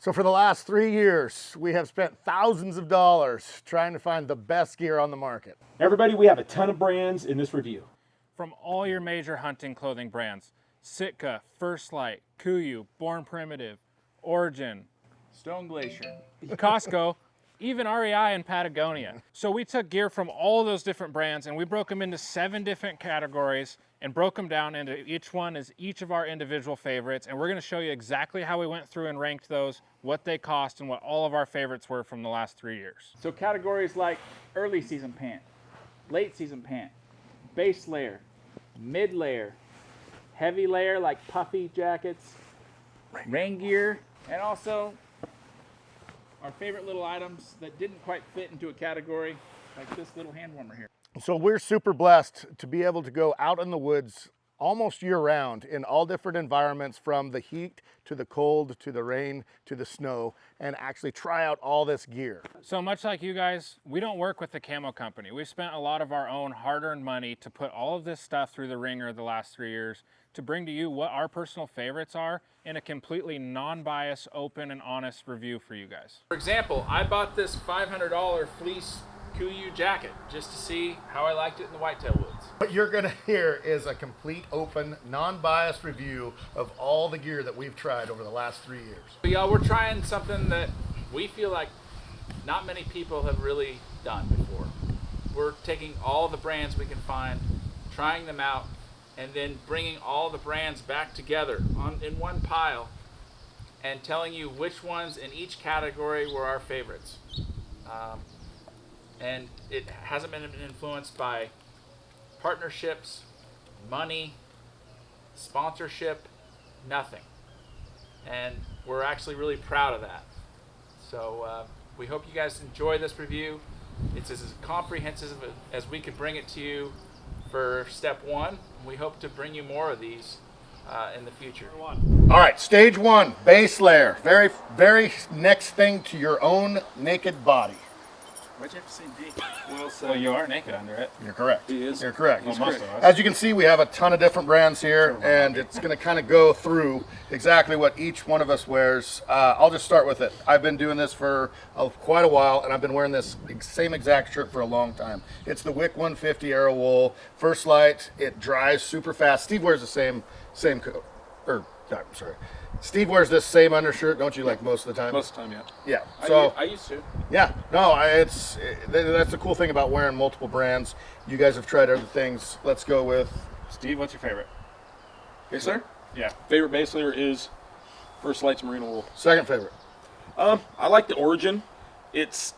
So for the last 3 years, we have spent thousands of dollars trying to find the best gear on the market. Everybody, we have a ton of brands in this review. From all your major hunting clothing brands, Sitka, First Light, Kuiu, Born Primitive, Origin, Stone Glacier, Costco, even REI and Patagonia. So we took gear from all those different brands and we broke them into 7 different categories and broke them down into each one as each of our individual favorites. And we're gonna show you exactly how we went through and ranked those, what they cost, and what all of our favorites were from the last 3 years. So categories like early season pant, late season pant, base layer, mid layer, heavy layer like puffy jackets, rain gear, and also our favorite little items that didn't quite fit into a category, like this little hand warmer here. So we're super blessed to be able to go out in the woods almost year round in all different environments, from the heat to the cold to the rain to the snow, and actually try out all this gear. So much like you guys, we don't work with the camo company. We've spent a lot of our own hard-earned money to put all of this stuff through the ringer the last 3 years to bring to you what our personal favorites are in a completely non-biased, open, and honest review for you guys. For example, I bought this $500 fleece Kuiu jacket just to see how I liked it in the whitetail woods. What you're gonna hear is a complete, open, non-biased review of all the gear that we've tried over the last 3 years. So y'all, we're trying something that we feel like not many people have really done before. We're taking all the brands we can find, trying them out, and then bringing all the brands back together in one pile and telling you which ones in each category were our favorites. And it hasn't been influenced by partnerships, money, sponsorship, nothing. And we're actually really proud of that. So we hope you guys enjoy this review. It's as comprehensive as we could bring it to you for step 1. We hope to bring you more of these in the future. All right, stage 1, base layer. Very next thing to your own naked body. Why'd you have to say naked? Well, so you are naked under it. You're correct. He is. You're correct. Well, most of us. As you can see, we have a ton of different brands here, and it's going to kind of go through exactly what each one of us wears. I'll just start with it. I've been doing this for quite a while, and I've been wearing this same exact shirt for a long time. It's the Wick 150 Aero Wool First Light. It dries super fast. Steve wears the same coat. I'm sorry. Steve wears this same undershirt, don't you? Like most of the time. Most of the time, yeah. Yeah. So I used to. yeah, no, that's the cool thing about wearing multiple brands. You guys have tried other things. Let's go with Steve, what's your favorite? Yes, sir. Yeah. Favorite base layer is First Light's Merino Wool. second favorite. I like the Origin. It's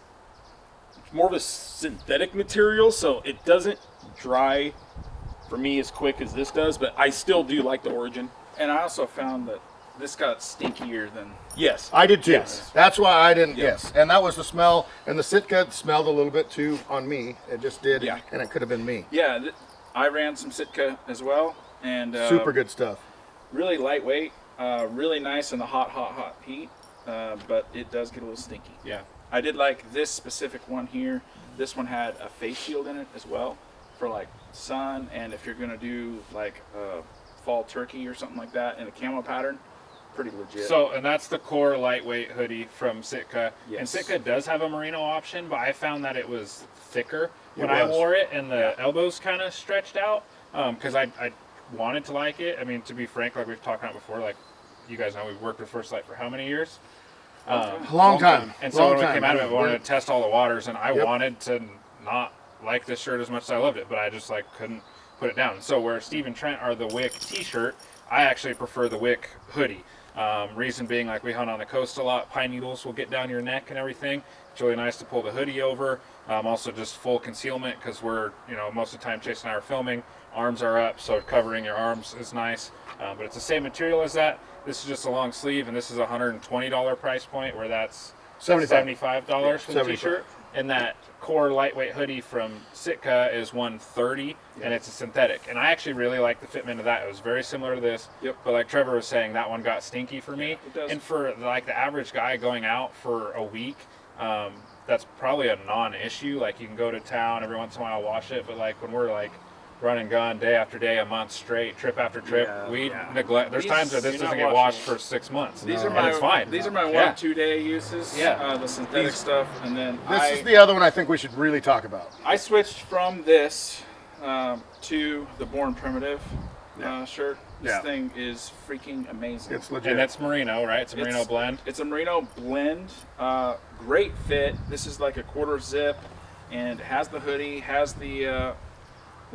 more of a synthetic material, so it doesn't dry for me as quick as this does, but I still do like the Origin. And I also found that this got stinkier than... Yes. I did too. Yes. That's why I didn't. Yeah. Yes, and that was the smell. And the Sitka smelled a little bit too on me. It just did. Yeah. And it could have been me. Yeah, I ran some Sitka as well, and Super good stuff. really lightweight, really nice in the hot heat, but it does get a little stinky. Yeah. I did like this specific one here. This one had a face shield in it as well for like sun, and if you're gonna do like fall turkey or something like that in a camo pattern, pretty legit. So, and that's the core lightweight hoodie from Sitka. Yes. And Sitka does have a merino option, but I found that it was thicker when It I was. wore it, and the elbows kind of stretched out because I wanted to like it. I mean, to be frank, like we've talked about before, like you guys know, we've worked with First Light for how many years? Long time. And so Long when we time. came out of it, we wanted to test all the waters, and I Yep. wanted to not like this shirt as much as I loved it, but I just like couldn't put it down. So where Steve and Trent are the Wick t-shirt, I actually prefer the Wick hoodie. Reason being, like we hunt on the coast a lot, pine needles will get down your neck and everything. It's really nice to pull the hoodie over. Also just full concealment because we're, most of the time Chase and I are filming. Arms are up, so covering your arms is nice. But it's the same material as that. This is just a long sleeve, and this is a $120 price point, where that's $75 for the 75. t-shirt. And that core lightweight hoodie from Sitka is $130, and it's a synthetic. And I actually really like the fitment of that. It was very similar to this, Yep. but like Trevor was saying, that one got stinky for me. it does. And for like the average guy going out for a week, that's probably a non-issue. Like you can go to town every once in a while, wash it, but like when we're like run and gun day after day, a month straight, trip after trip. We neglect. There's times that this You're doesn't not get washed washing for 6 months. These are and my it's fine. These are my Yeah. 1-2 day uses. Yeah. The synthetic stuff, and then This is the other one I think we should really talk about. I switched from this to the Born Primitive shirt. This thing is freaking amazing. It's legit. And that's merino, right? It's a merino blend. It's a merino blend. Great fit. This is like a quarter zip, and it has the hoodie, has the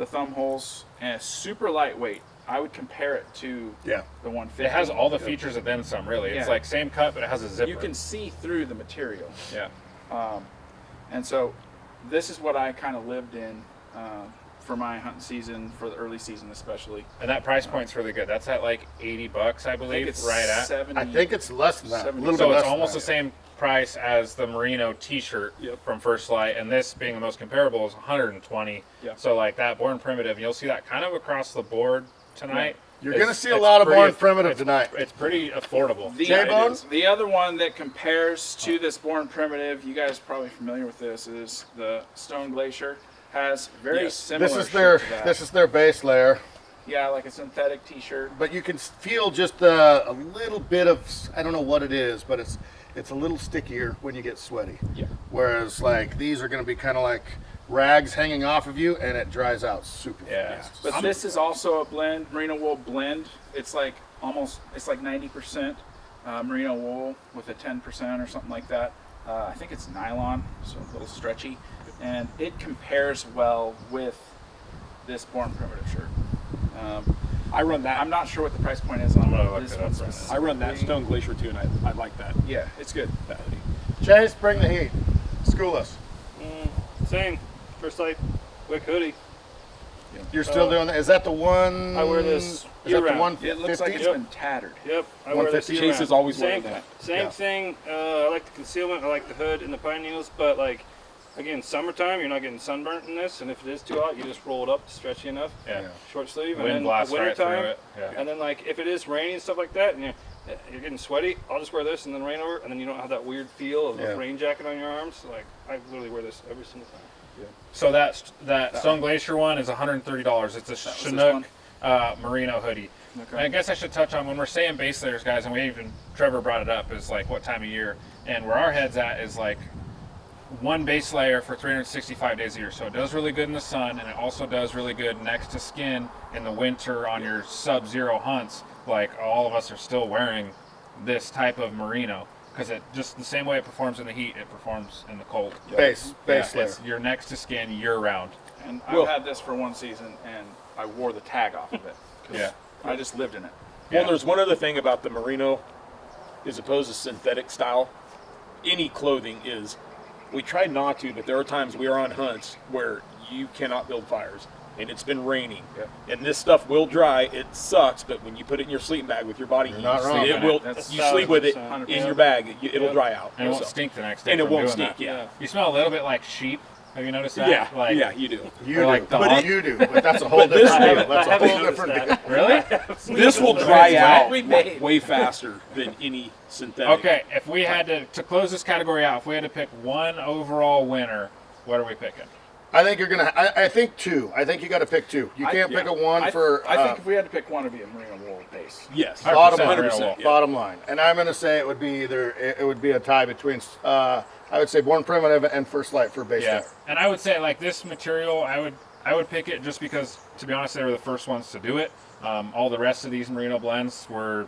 thumb holes, and it's super lightweight. I would compare it to the 150. It has all the features and then some, really. It's like same cut, but it has a zipper. You can see through the material. Yeah. And so this is what I kind of lived in for my hunting season, for the early season especially. And that price point's really good. That's at like $80, I believe, I think it's right at. 70, I think it's less than that. A 70. little So bit it's less almost than the same price as the merino T-shirt Yep. from First Light, and this being the most comparable is 120. Yeah. So like that Born Primitive, and you'll see that kind of across the board tonight. You're going to see a lot of Born Primitive tonight. It's pretty affordable. The other one that compares to this Born Primitive, you guys are probably familiar with this, is the Stone Glacier. Has very similar. This is their base layer. Yeah, like a synthetic T-shirt. But you can feel just a little bit of, I don't know what it is, but it's a little stickier when you get sweaty. Yeah. Whereas like these are going to be kind of like rags hanging off of you, and it dries out super fast. But this is also a blend, merino wool blend. It's like 90% merino wool with a 10% or something like that. I think it's nylon, so a little stretchy, and it compares well with this Born Primitive shirt. I run that. I'm not sure what the price point is on gonna look this it one. up right now. I run that Stone Glacier too, and I like that. Yeah, it's good. That hoodie. Chase, bring the heat. School us. Same. First Light Wick hoodie. You're still doing that? Is that the one? I wear this Is that year the round. 150? It looks like it's been tattered. Yep. I wear this 150. year Chase round. is always same, wearing that. Same Yeah. thing. I like the concealment. I like the hood and the pine needles. But like, again, summertime, you're not getting sunburnt in this. And if it is too hot, you just roll it up stretchy enough. Yeah. Short sleeve. Wind and then blasts right through wintertime. it. Yeah. And then like, if it is rainy and stuff like that, and you're getting sweaty, I'll just wear this and then rain over, and then you don't have that weird feel of a rain jacket on your arms. Like, I literally wear this every single time. So that Stone Glacier one is $130. It's a Chinook merino hoodie. Okay. I guess I should touch on when we're saying base layers, guys, and Trevor brought it up, is like what time of year. And where our head's at is like one base layer for 365 days a year. So it does really good in the sun, and it also does really good next to skin in the winter on your sub-zero hunts. Like all of us are still wearing this type of merino. Because it just the same way it performs in the heat, it performs in the cold. Base layer. You're next to skin year round. And I've had this for one season, and I wore the tag off of it. 'Cause Yeah. I just lived in it. Well, there's one other thing about the merino, as opposed to synthetic style. Any clothing is, we try not to, but there are times we are on hunts where you cannot build fires, and it's been raining, and this stuff will dry. It sucks, but when you put it in your sleeping bag with your body heat, not wrong. it will. That's You sleep with it 100%. in your bag, it'll dry out, And it won't So- stink the next day. and it from won't doing stink. that. Yeah, You smell a little bit like sheep. Have you noticed that? yeah, Like, yeah. You do. You Or do, like but dog. you do. But that's a whole But this different will- deal. That's a haven't whole noticed different that. deal. Really? This will dry out We made. way faster than any synthetic. Okay, if we had to close this category out, if we had to pick one overall winner, what are we picking? I think you're gonna. I think two. I think you got to pick two. You can't pick a one I think if we had to pick one, it'd be a merino wool base. Yes. bottom 100%, line. yeah. Bottom line, and I'm gonna say it would be either. It would be a tie between. I would say Born Primitive and First Light for base layer. And I would say like this material, I would pick it just because, to be honest, they were the first ones to do it. All the rest of these merino blends were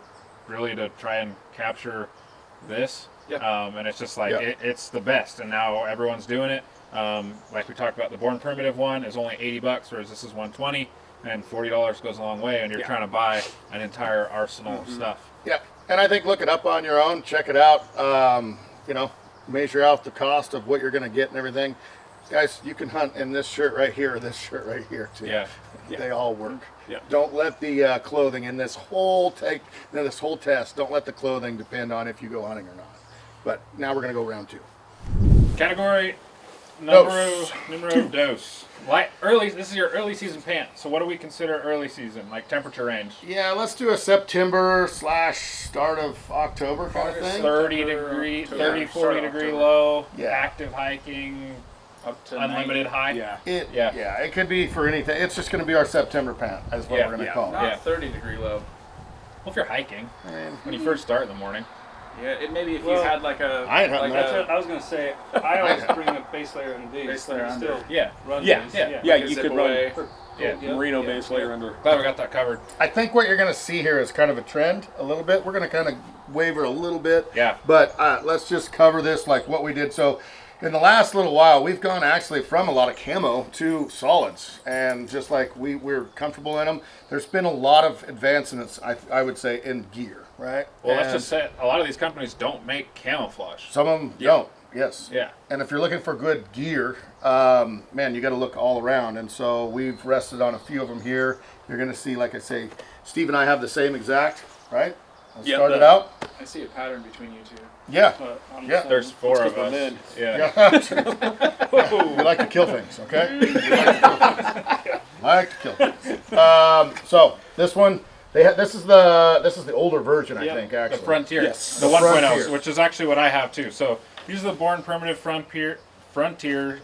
really to try and capture this. Yeah. And it's just like Yeah. it's the best, and now everyone's doing it. Like we talked about, the Born Primitive one is only $80, whereas this is $120, and $40 goes a long way. And you're trying to buy an entire arsenal of stuff. Yeah, and I think look it up on your own, check it out. Measure out the cost of what you're going to get and everything. Guys, you can hunt in this shirt right here or this shirt right here too. Yeah. They all work. Yeah. Don't let the clothing in this whole test. Don't let the clothing depend on if you go hunting or not. But now we're going to go round two. Category Dose. numero dos. Early. This is your early season pant. So what do we consider early season? Like temperature range? Yeah, let's do a September / start of October kind of thing. 30 degree, 30, Yeah, 40 start degree October. low, Yeah. active hiking, up to unlimited 90. high. Yeah. Yeah. It could be for anything. It's just going to be our September pant, is what Yeah, we're going to Yeah, call it. not 30-degree low. Well, if you're hiking, I mean, when you first start in the morning. Yeah, it maybe if Well, you had like a I ain't hunting like That's a what I was gonna say. I always bring a base layer under these. Base layer and under. still Yeah. run Yeah, these. yeah. like a You zip could away. run Yeah. merino Yeah. base layer under. Glad we got that covered. I think what you're going to see here is kind of a trend a little bit. We're going to kind of waver a little bit. Yeah. But let's just cover this like what we did. So in the last little while, we've gone actually from a lot of camo to solids. And just like we're comfortable in them, there's been a lot of advancements, I would say, in gear, right? Well, let's And just say a lot of these companies don't make camouflage. some of them don't. Yes. Yeah. And if you're looking for good gear, man, you got to look all around. And so we've rested on a few of them here. You're going to see, like I say, Steve and I have the same exact, right? Let's Yep. start it out. I see a pattern between you two. Yeah. Yeah. There's four It's of 'cause us. we're men. Yeah. We like to kill things, okay? We like to kill things. So this one, this is the older version, I think, The actually. Frontier. Yes. The The 1.0s, Frontier. which is actually what I have too. So these are the Born Primitive Frontier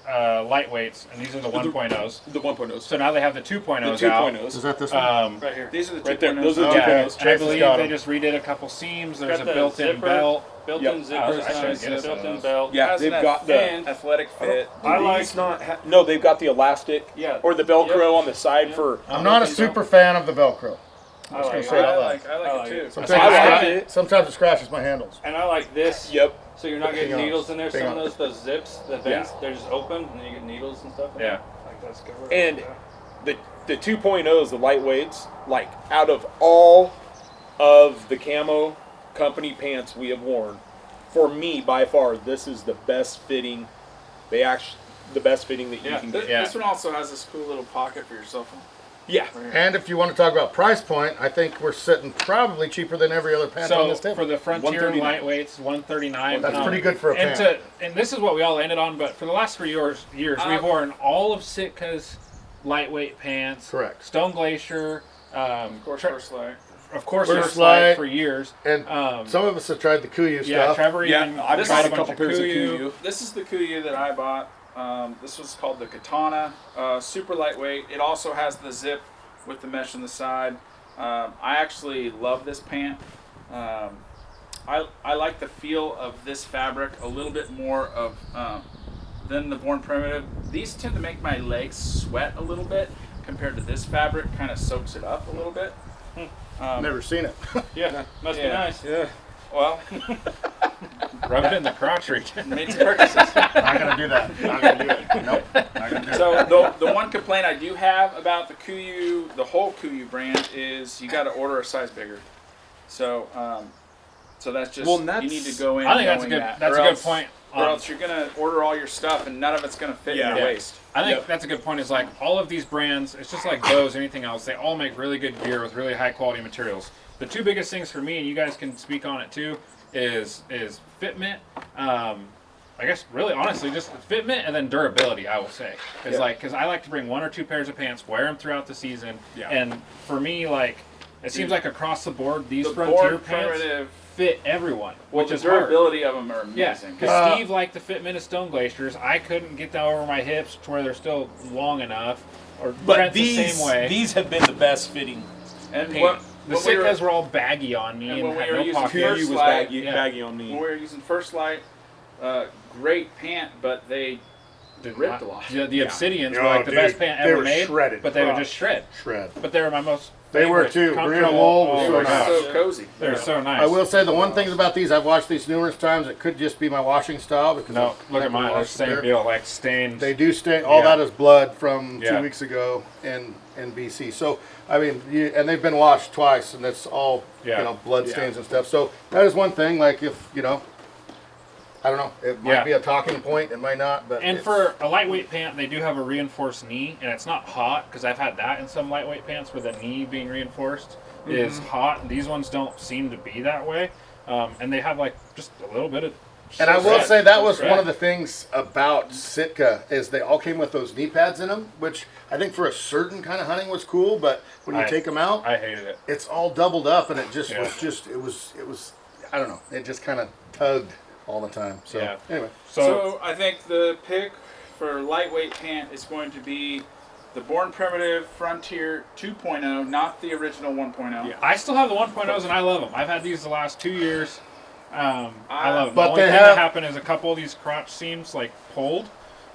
lightweights, and these are the 1.0s. The 1.0s. So now they have the 2.0s The out. 2.0s. Is that this one? Right here. These are the Right there. 2.0s. Those are the Yeah, 2.0s. I Chase has believe got they 'em. just redid a couple seams. There's Got a the built-in zipper, belt. built-in Yep. zipper, I should get us built-in those. belt. Yeah, Has they've an got the. athletic fit. I like. These not no, they've got the elastic. Yeah. Or the Velcro Yep. on the side Yep. for. I'm not a super fan of the Velcro. I like say it. it. I out like I like it too. it. Sometimes, I like it. sometimes it scratches my handles. And I like this. Yep. So you're not getting Hang on. needles in there. Hang Some on. of those zips, the vents, they're just open, and then you get needles and stuff. Yeah. Like that's good. And the 2.0s, the lightweights, like out of all of the camo company pants we have worn, for me by far, this is the best fitting. The best fitting that you Yeah. can This, get. Yeah. this one also has this cool little pocket for your cell phone. Yeah. And if you want to talk about price point, I think we're sitting probably cheaper than every other pant on So this table. for the Frontier 139. lightweights, 139. That's pretty good for a and pant. and this is what we all ended on. But for the last 3 years, we've worn all of Sitka's lightweight pants. Correct. Stone Glacier. Of course, First Light. Of course, First First Light Light. for years. And Some of us have tried the Kuyu Yeah, stuff. Trevor Yeah, even I've This tried is a a bunch couple of pairs of Kuyu. Kuyu. This is the Kuyu that I bought. This was called the Katana. Super lightweight. It also has the zip with the mesh on the side. I actually love this pant. I like the feel of this fabric a little bit more of than the Born Primitive. These tend to make my legs sweat a little bit compared to this fabric. Kind of soaks it up a little bit. Never seen it. Yeah, must be Yeah. nice. Yeah. Well, Rub it in the crotch region. made to purchases. Not gonna do that. Not gonna do it. Nope. Not gonna do it. So the one complaint I do have about the Kuyu, the whole Kuyu brand, is you got to order a size bigger. So so that's just Well, you need to go in. I think that's a knowing good. that, That's or a good else- point. Or else you're gonna order all your stuff and none of it's gonna fit in Yeah. your waist. I think Yep. that's a good point. Is like all of these brands, it's just like Bose, anything else. They all make really good gear with really high quality materials. The two biggest things for me, and you guys can speak on it too, is fitment. I guess really honestly, just fitment and then durability. I will say is Yeah. because I like to bring 1 or 2 pairs of pants, wear them throughout the season, Yeah. and for me, like it seems like across the board, these The Frontier Born pants Primitive, fit everyone, well, which the is hard. durability of them are Yeah, amazing. because Steve liked the fitment of Stone Glaciers. I couldn't get that over my hips to where they're still long enough. Or But Trent's these the same way. these have been the best fitting. And pant. what, The when we were- Sitkas were all baggy on me and and, when we had were no using pocket. First Kuyu was Light, baggy, yeah. baggy on when me. we were using First Light, great pant, but they Did ripped not- a lot. The Obsidians Oh, were like the dude, best pant they ever were made, shredded. but they Oh. would just shred. Shred. But they were my most. They were favorite, too. Merino comfortable- wool was oh so my nice. gosh. So cozy. They're so nice. I will say the one thing about these, I've watched these numerous times. It could just be my washing style because No, I've look at never mine. They're washed same there. deal, like stained. They do stain. All Yeah. that is blood from Yeah. 2 weeks ago in BC. So I mean, and they've been washed twice, and it's all Yeah. blood stains and stuff. So that is one thing. Like if I don't know, it might Yeah. be a talking point. It might not. But And it's- for a lightweight pant, they do have a reinforced knee, and it's not hot because I've had that in some lightweight pants where the knee being reinforced is hot. And these ones don't seem to be that way, and they have like just a little bit of. And I will shred. say that was Shred. one of the things about Sitka is they all came with those knee pads in them, which I think for a certain kind of hunting was cool. But when you I- take them out, I hated it. it's all doubled up, and it just Yeah. was I don't know, it just kind of tugged all the time. So Yeah. anyway, So So I think the pick for lightweight pant is going to be the Born Primitive Frontier 2.0, not the original 1.0. Yeah. I still have the 1.0s and I love them. I've had these the last 2 years. I love them. But the only they thing have- that happened is a couple of these crotch seams like pulled,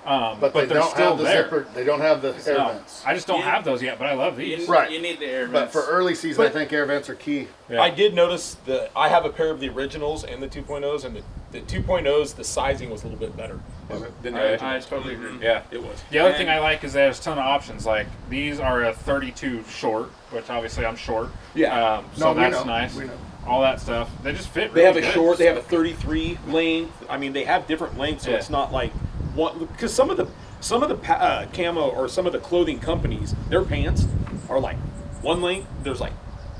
But they they're don't still have the there. zipper. They don't have the air No, vents. I just don't You- have those yet, but I love these. Right. You need the air But vents. for early season, I think air vents are key. Yeah. I did notice that I have a pair of the originals and the 2.0s, and the 2.0s, the sizing was a little bit better than the I originals. totally agree. Yeah. It was. The other And- thing I like is there's a ton of options. Like these are a 32 short, which obviously I'm short. Yeah. So No, we that's know. nice. We know. All that stuff. They just fit. They Really have a good. short. They have a 33 length. I mean, they have different lengths, so Yeah. it's not like one. Because some of the camo or some of the clothing companies, their pants are like one length. There's like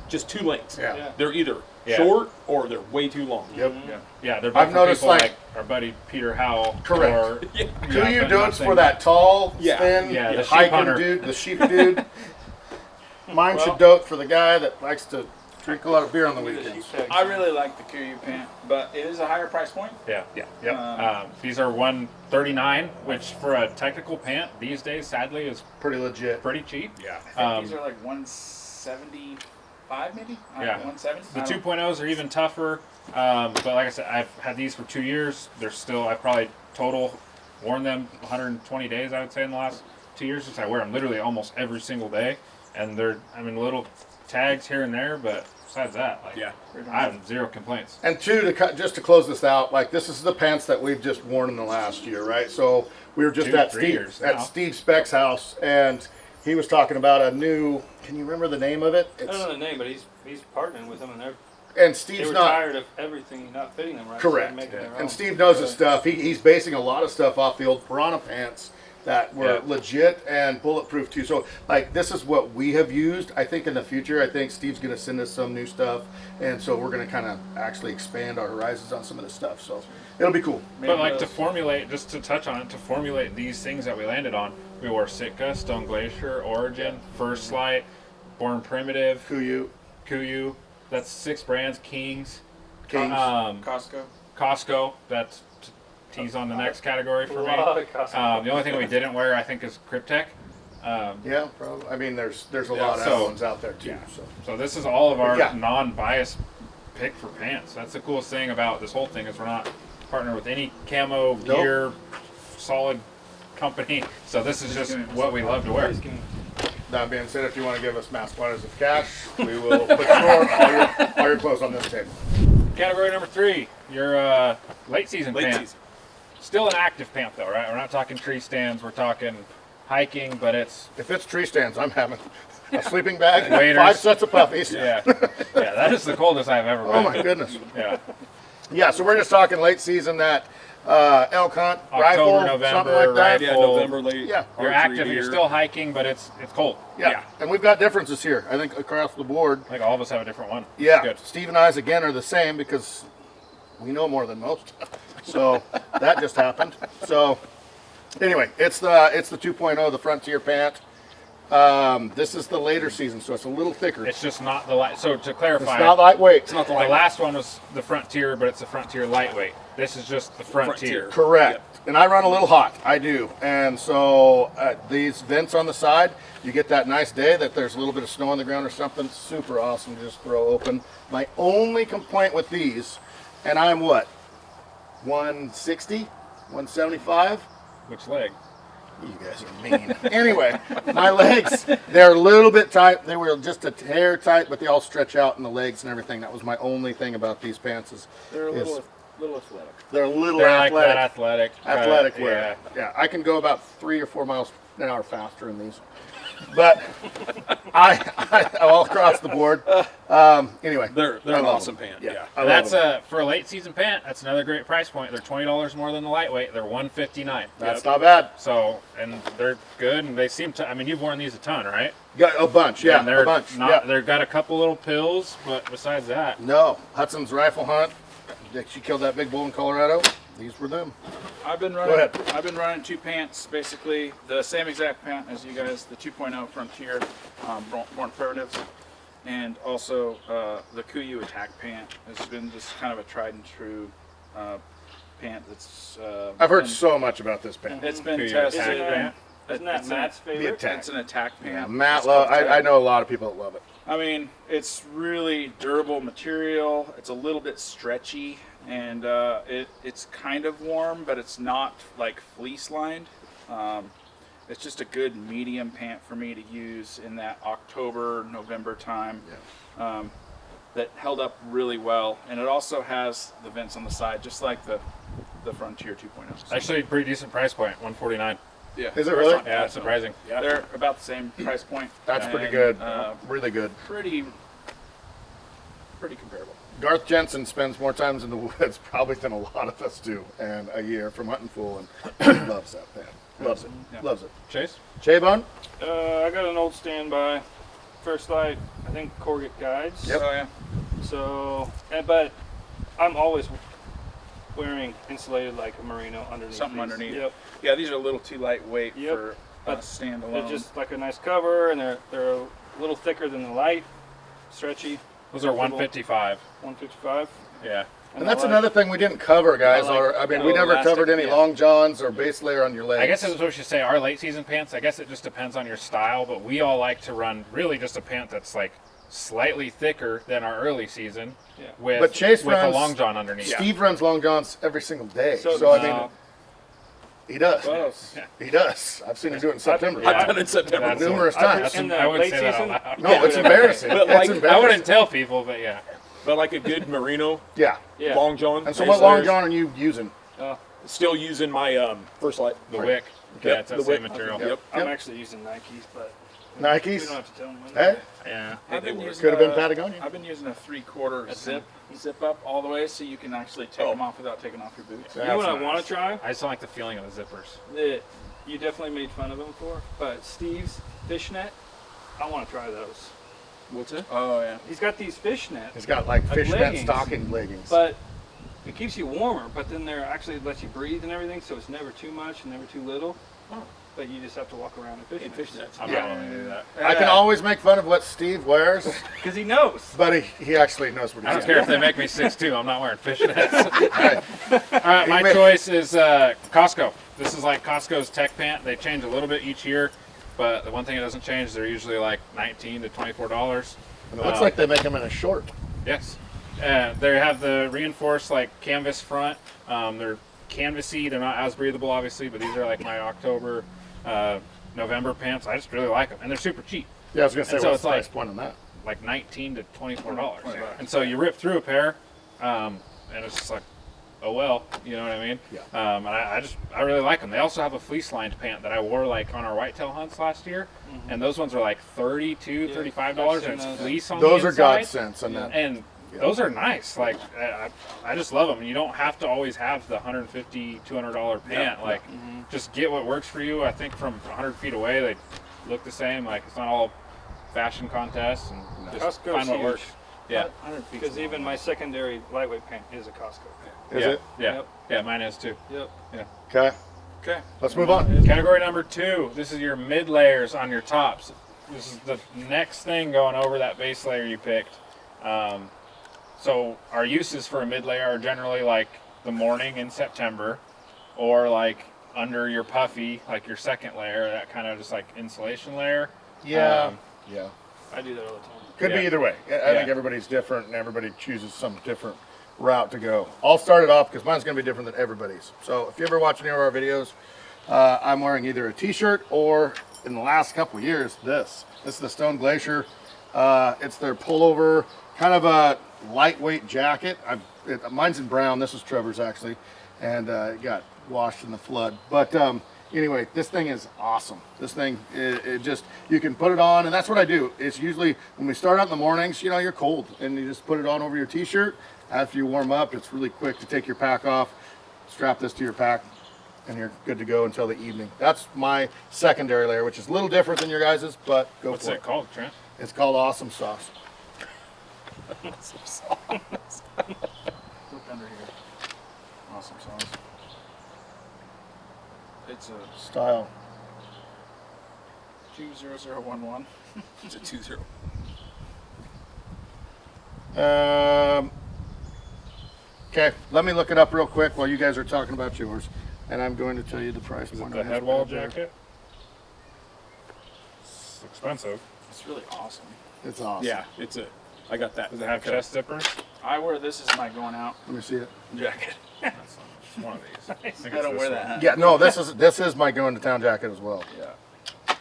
just 2 lengths. Yeah. They're either Yeah. short or they're way too long. Yep. Yeah, they're both I've for noticed, people like- our buddy Peter Howell. Correct. Or, Yeah. Kuyu but dudes nothing- for that tall, Yeah. thin, Yeah, the sheep hiking hunter. dude, the sheep dude. Mine should dote for the guy that likes to drink a lot of beer on the weekends. I really like the KU pant, but it is a higher price point. Yeah. Yep. These are $139, which for a technical pant these days, sadly, is Pretty legit. pretty cheap. Yeah. I think these are like 175 maybe? I don't know, Yeah. 170? The I don't- 2.0s are even tougher, but like I said, I've had these for 2 years. They're still, I've probably total worn them 120 days, I would say, in the last 2 years, since I wear them literally almost every single day. And they're, I mean, little tags here and there, but besides that, like, Yeah. I have zero complaints. And two, just to close this out, like this is the pants that we've just worn in the last year, right? So we were just 2, at 3 years now. Steve Speck's house, and he was talking about a new. Can you remember the name of it? I don't know the name, but he's partnering with them, and And they Steve's were not tired of everything not fitting them right. so they're correct. making their own. And Steve knows his stuff. He's basing a lot of stuff off the old Piranha pants that were Yeah. legit and bulletproof too. So like this is what we have used. I think in the future, I think Steve's going to send us some new stuff, and so we're going to kind of actually expand our horizons on some of this stuff. So it'll be cool. But like to formulate, just to touch on it, to formulate these things that we landed on, we wore Sitka, Stone Glacier, Origin, First Light, Born Primitive, Kuyu. That's 6 brands. Kings, Kings. Costco. Costco. That's tease on the next category for A me. lot of custom. The only thing we didn't wear, I think, is Cryptek. Yeah, probably. I mean, there's a Yeah, lot of so- other ones out there too. So. So this is all of our Yeah. non-biased pick for pants. That's the coolest thing about this whole thing is we're not partnered with any camo Nope. gear, solid company. So this is just what we love to wear. That being said, if you want to give us mass quantities of cash, we will put all your clothes on this table. Category number 3, your late season Late pant. season. Still an active pant though, right? We're not talking tree stands. We're talking hiking, but it's If it's tree stands, I'm having a sleeping bag, Waders. 5 sets of puppies. yeah, that is the coldest I've ever Oh been. my goodness. Yeah, Yeah, so we're just talking late season that elk hunt, October, rifle, something November, like that. Yeah, Full- November late. Yeah. you're archery active. You're gear. still hiking, but it's cold. Yeah. And we've got differences here. I think across the board. Like all of us have a different one. Yeah. Good. Steve and I's again are the same because we know more than most. So that just happened. So anyway, it's the 2.0, the Frontier pant. This is the later season, so it's a little thicker. It's just not the light. So to clarify, It's not lightweight. It's not the the light. last one was the Frontier, but it's the Frontier lightweight. This is just the Frontier. Correct. And I run a little hot. I do. And so these vents on the side, you get that nice day that there's a little bit of snow on the ground or something. Super awesome to just throw open. My only complaint with these, and I'm what, 160, 175? Which leg? You guys are mean. Anyway, my legs, they're a little bit tight. They were just a hair tight, but they all stretch out in the legs and everything. That was my only thing about these pants is They're a is little athletic. they're a little They're like athletic. that athletic. Athletic yeah. wear. Yeah, I can go about 3 or 4 miles an hour faster in these. But I all across the board. Anyway, They're I an love awesome them. pant. Yeah, Yeah. I love That's them. for a late season pant. That's another great price point. They're $20 more than the lightweight. They're $159. That's not bad. So, and they're good, and they seem to. I mean, you've worn these a ton, right? Got a bunch, yeah, And they're a bunch. Not, yeah. They've got a couple little pills, but besides that, No, Hudson's rifle hunt. She killed that big bull in Colorado. These were them. I've been running 2 pants, basically the same exact pant as you guys, the 2.0 Frontier, Born Primitives, and also the Kuyu Attack pant has been just kind of a tried and true pant that's. I've heard been- so much about this pant. It's been Isn't tested. that- Isn't that It's Matt's a- favorite? attack. It's an attack pant. Yeah, Matt, It's called I attack. know a lot of people that love it. I mean, it's really durable material. It's a little bit stretchy, and it's kind of warm, but it's not like fleece lined. It's just a good medium pant for me to use in that October, November time. Yeah. That held up really well, and it also has the vents on the side, just like the Frontier 2.0. So, Actually, pretty decent price point, $149. yeah, Is it really? Yeah, it's surprising. Yeah, they're about the same price point. That's and, pretty good. Uh, Really good. pretty comparable. Garth Jensen spends more times in the woods probably than a lot of us do, and a year from hunting full, and he loves that pant. Loves it. Yeah. Loves it. Chase? J-Bone? I got an old standby. First Light, I think Corget guides. Yep. Oh yeah. So, but I'm always wearing insulated like a merino underneath. Something these. underneath. Yep. Yeah, these are a little too lightweight Yep. for But standalone. They're just like a nice cover, and they're a little thicker than the light, stretchy. Those are 155. 155. Yeah. And that's I like- another thing we didn't cover, guys. I like Or I mean, the we never elastic, covered any yeah. long johns or base layer on your legs. I guess that's what we should say. Our late season pants, I guess it just depends on your style, but we all like to run really just a pant that's like slightly thicker than our early season Yeah. with, But Chase with a runs- long john underneath. Steve runs long johns every single day. So, So, I mean, he does. Close. He does. I've seen him do it in September. Yeah. I've done it in September. That's- Numerous that's- times. In the I wouldn't late say that season? out loud. No, it's embarrassing. But It's like, I embarrassing. wouldn't tell people, but yeah. But like a good merino Yeah. Yeah. long john. And so, base what long layers, john are you using? Still using my First Light. The wick. Okay. Yeah, it's that The same wick. material. Yep. I'm Yep. actually using Nikes, but we Nikes? don't have to tell them when. Hey, Yeah. I've They been work. using could have been a- Patagonia. I've been using a 3/4 zip up all the way, so you can actually take them off without taking off your boots. You know what I That's want nice. to try? I just don't like the feeling of the zippers. That you definitely made fun of him for, but Steve's fishnet, I want to try those. What's it? Oh yeah. He's got these fishnet, He's got like Like fishnet leggings. stocking leggings. but it keeps you warmer. But then they're actually lets you breathe and everything, so it's never too much and never too little. But you just have to walk around in In fishnets. fishnets. I'm Yeah. not willing to do that. I can always make fun of what Steve wears, Because he knows. but he actually knows what I he's don't care if they make me 6'2". I'm not wearing fishnets. Right. All right, my Amen. choice is Costco. This is like Costco's tech pant. They change a little bit each year, but the one thing that doesn't change, they're usually like $19 to $24. And it looks like they make them in a short. Yes. They have the reinforced like canvas front. They're canvasy. They're not as breathable, obviously, but these are like my October, November pants. I just really like them, and they're super cheap. Yeah, I was gonna say, And so what's it's the price like- point on that? Like $19 to $24. $20. And so you rip through a pair, and it's just like, oh well, you know what I mean? Yeah. And I really like them. They also have a fleece lined pant that I wore like on our whitetail hunts last year, and those ones are like $32, $35, and it's I've seen fleece on Those the are inside. godsends on that. And Yeah. those are nice. Like I just love them. And you don't have to always have the $150, $200 pant. Like just get what works for you. I think from 100 feet away they look the same. Like it's not all fashion contests, and just Costco's find what huge. works. Yeah. Because even my secondary lightweight pant is a Costco pant. Is yeah. it? Yeah. Yep. Yeah, mine is too. Yep. Okay, Okay. let's move on. Category number 2. This is your mid layers on your tops. This is the next thing going over that base layer you picked. So our uses for a mid layer are generally like the morning in September, or like under your puffy, like your second layer, that kind of just like insulation layer. Yeah, yeah. I do that all the time. Could Yeah. be either way. I Yeah. think everybody's different, and everybody chooses some different route to go. I'll start it off because mine's going to be different than everybody's. So if you ever watch any of our videos, I'm wearing either a t-shirt or, in the last couple of years, this. This is the Stone Glacier. It's their pullover, kind of a lightweight jacket. Mine's in brown. This is Trevor's actually, and it got washed in the flood. But anyway, this thing is awesome. This thing, it just, you can put it on, and that's what I do. It's usually when we start out in the mornings, you know, you're cold, and you just put it on over your t-shirt. After you warm up, it's really quick to take your pack off, strap this to your pack, and you're good to go until the evening. That's my secondary layer, which is a little different than your guys's, but go What's for it it. called, Trent? It's called Awesome Sauce. Look under here. Awesome sauce. It's a Style. 20011. It's a 2-0. 2. 2 Okay, let me look it up real quick while you guys are talking about yours, and I'm going to tell you the price. Is it point the on this head wall bad boy. jacket? It's expensive. It's really awesome. It's awesome. Yeah, I got that. Does it have chest zippers? I wear this as my going out Let me see it. jacket. That's one of these. I think I it's don't this wear one. that hat. Yeah, no, this is my going to town jacket as well. Yeah.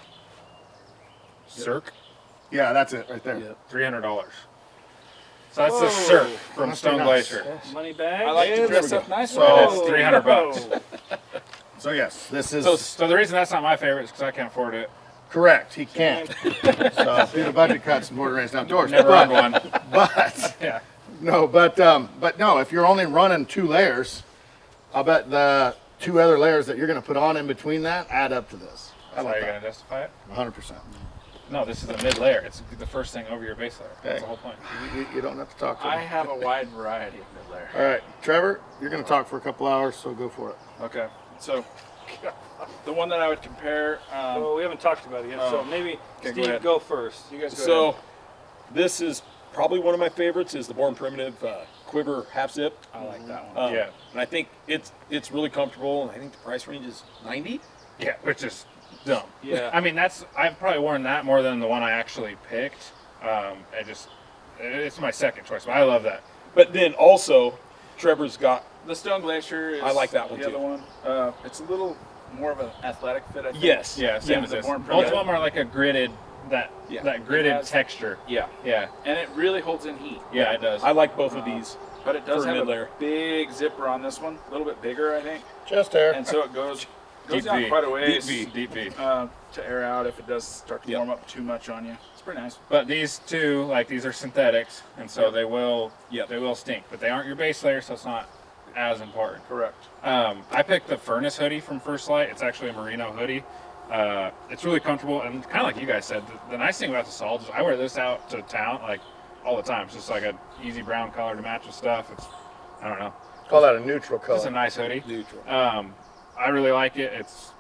Cirque, Yeah, that's it right there. $300. So that's the Whoa. Cirque from Must be Stone nice. Glacier. Money bag. I like to there dress we up go. nice. So- And with it's it. 300 bucks. So yes, this is So the reason that's not my favorite is because I can't afford it. correct. He can't. So due to budget cuts and border raised outdoors. Never but, owned one. But Yeah. no, but no. If you're only running 2 layers, I'll bet the 2 other layers that you're going to put on in between that add up to this. That's how you're going to justify it? 100%. No, this is a mid layer. It's the first thing over your base layer. That's Okay. the whole point. You don't have to talk to me. I have a wide variety of mid-layer. All right, Trevor, you're going to talk for a couple hours, so go for it. Okay. So the one that I would compare. Well, we haven't talked about it yet, so maybe Okay, go Steve, ahead. go first. You guys go So, ahead. this is probably one of my favorites. Is the Born Primitive Quiver half zip. I like that one. Yeah. And I think it's really comfortable. And I think the price range is $90. Yeah, which is dumb. Yeah. I mean, I've probably worn that more than the one I actually picked. It's my second choice, but I love that. But then also, Trevor's got. The Stone Glacier is I like that one the too. other one. It's a little more of an athletic fit, I think. Yes. Yeah, same Yeah, as the this. Born Both of Primitive. them are like a gridded, that gridded It has- texture. Yeah. Yeah, And it really holds in heat. yeah, it does. I like both of these. But it does For a have a mid-layer. big zipper on this one. A little bit bigger, I think. Chest hair. And so it goes Deep down V. quite a ways Deep V. to air out if it does start to Yep. warm up too much on you. It's pretty nice. But these two, like these are synthetics, and so they will stink. But they aren't your base layer, so it's not as important. Correct. I picked the Furnace hoodie from First Light. It's actually a merino hoodie. It's really comfortable, and kind of like you guys said, the nice thing about the Solid is I wear this out to town like all the time. It's just like an easy brown color to match with stuff. It's, I don't know, Call that a neutral it's a color. nice hoodie. Neutral. I really like it. It's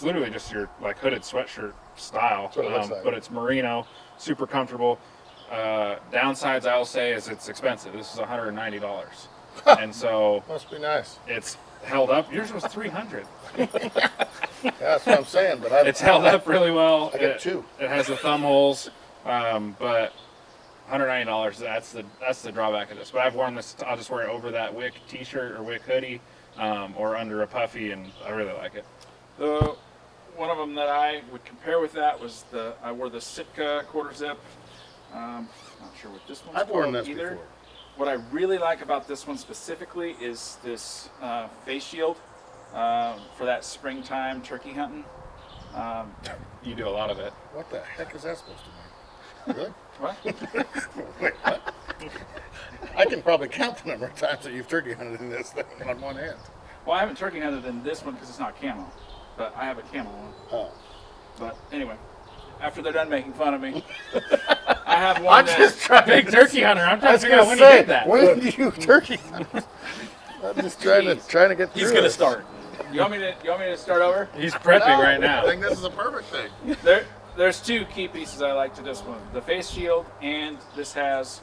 literally just your like hooded sweatshirt style, That's what it looks like. but it's merino, super comfortable. Downsides I will say is it's expensive. This is $190, and so Must be nice. it's held up. Yours was $300. Yeah, that's what I'm saying. But It's held up really well. I get 2. It has the thumb holes, but $190. That's the drawback of this. But I've worn this. I'll just wear it over that Wick T-shirt or Wick hoodie, or under a puffy, and I really like it. The one of them that I would compare with that was I wore the Sitka quarter zip. Not sure what this one's I've worn called this either. before. What I really like about this one specifically is this face shield for that springtime turkey hunting. You do a lot of it. What the heck is that supposed to mean? Really? What? Wait, what? I can probably count the number of times that you've turkey hunted in this thing on one hand. Well, I haven't turkey hunted in this one because it's not camo, but I have a camo one. Oh. But anyway, after they're done making fun of me, I have one I'm that just trying Big turkey hunter. I'm I trying to was figure out gonna when say, you did that. when did you turkey hunt? I'm just trying to get through He's gonna it. start. you want me to start over? He's prepping right I now. think this is a perfect thing. There's 2 key pieces I like to this one: the face shield, and this has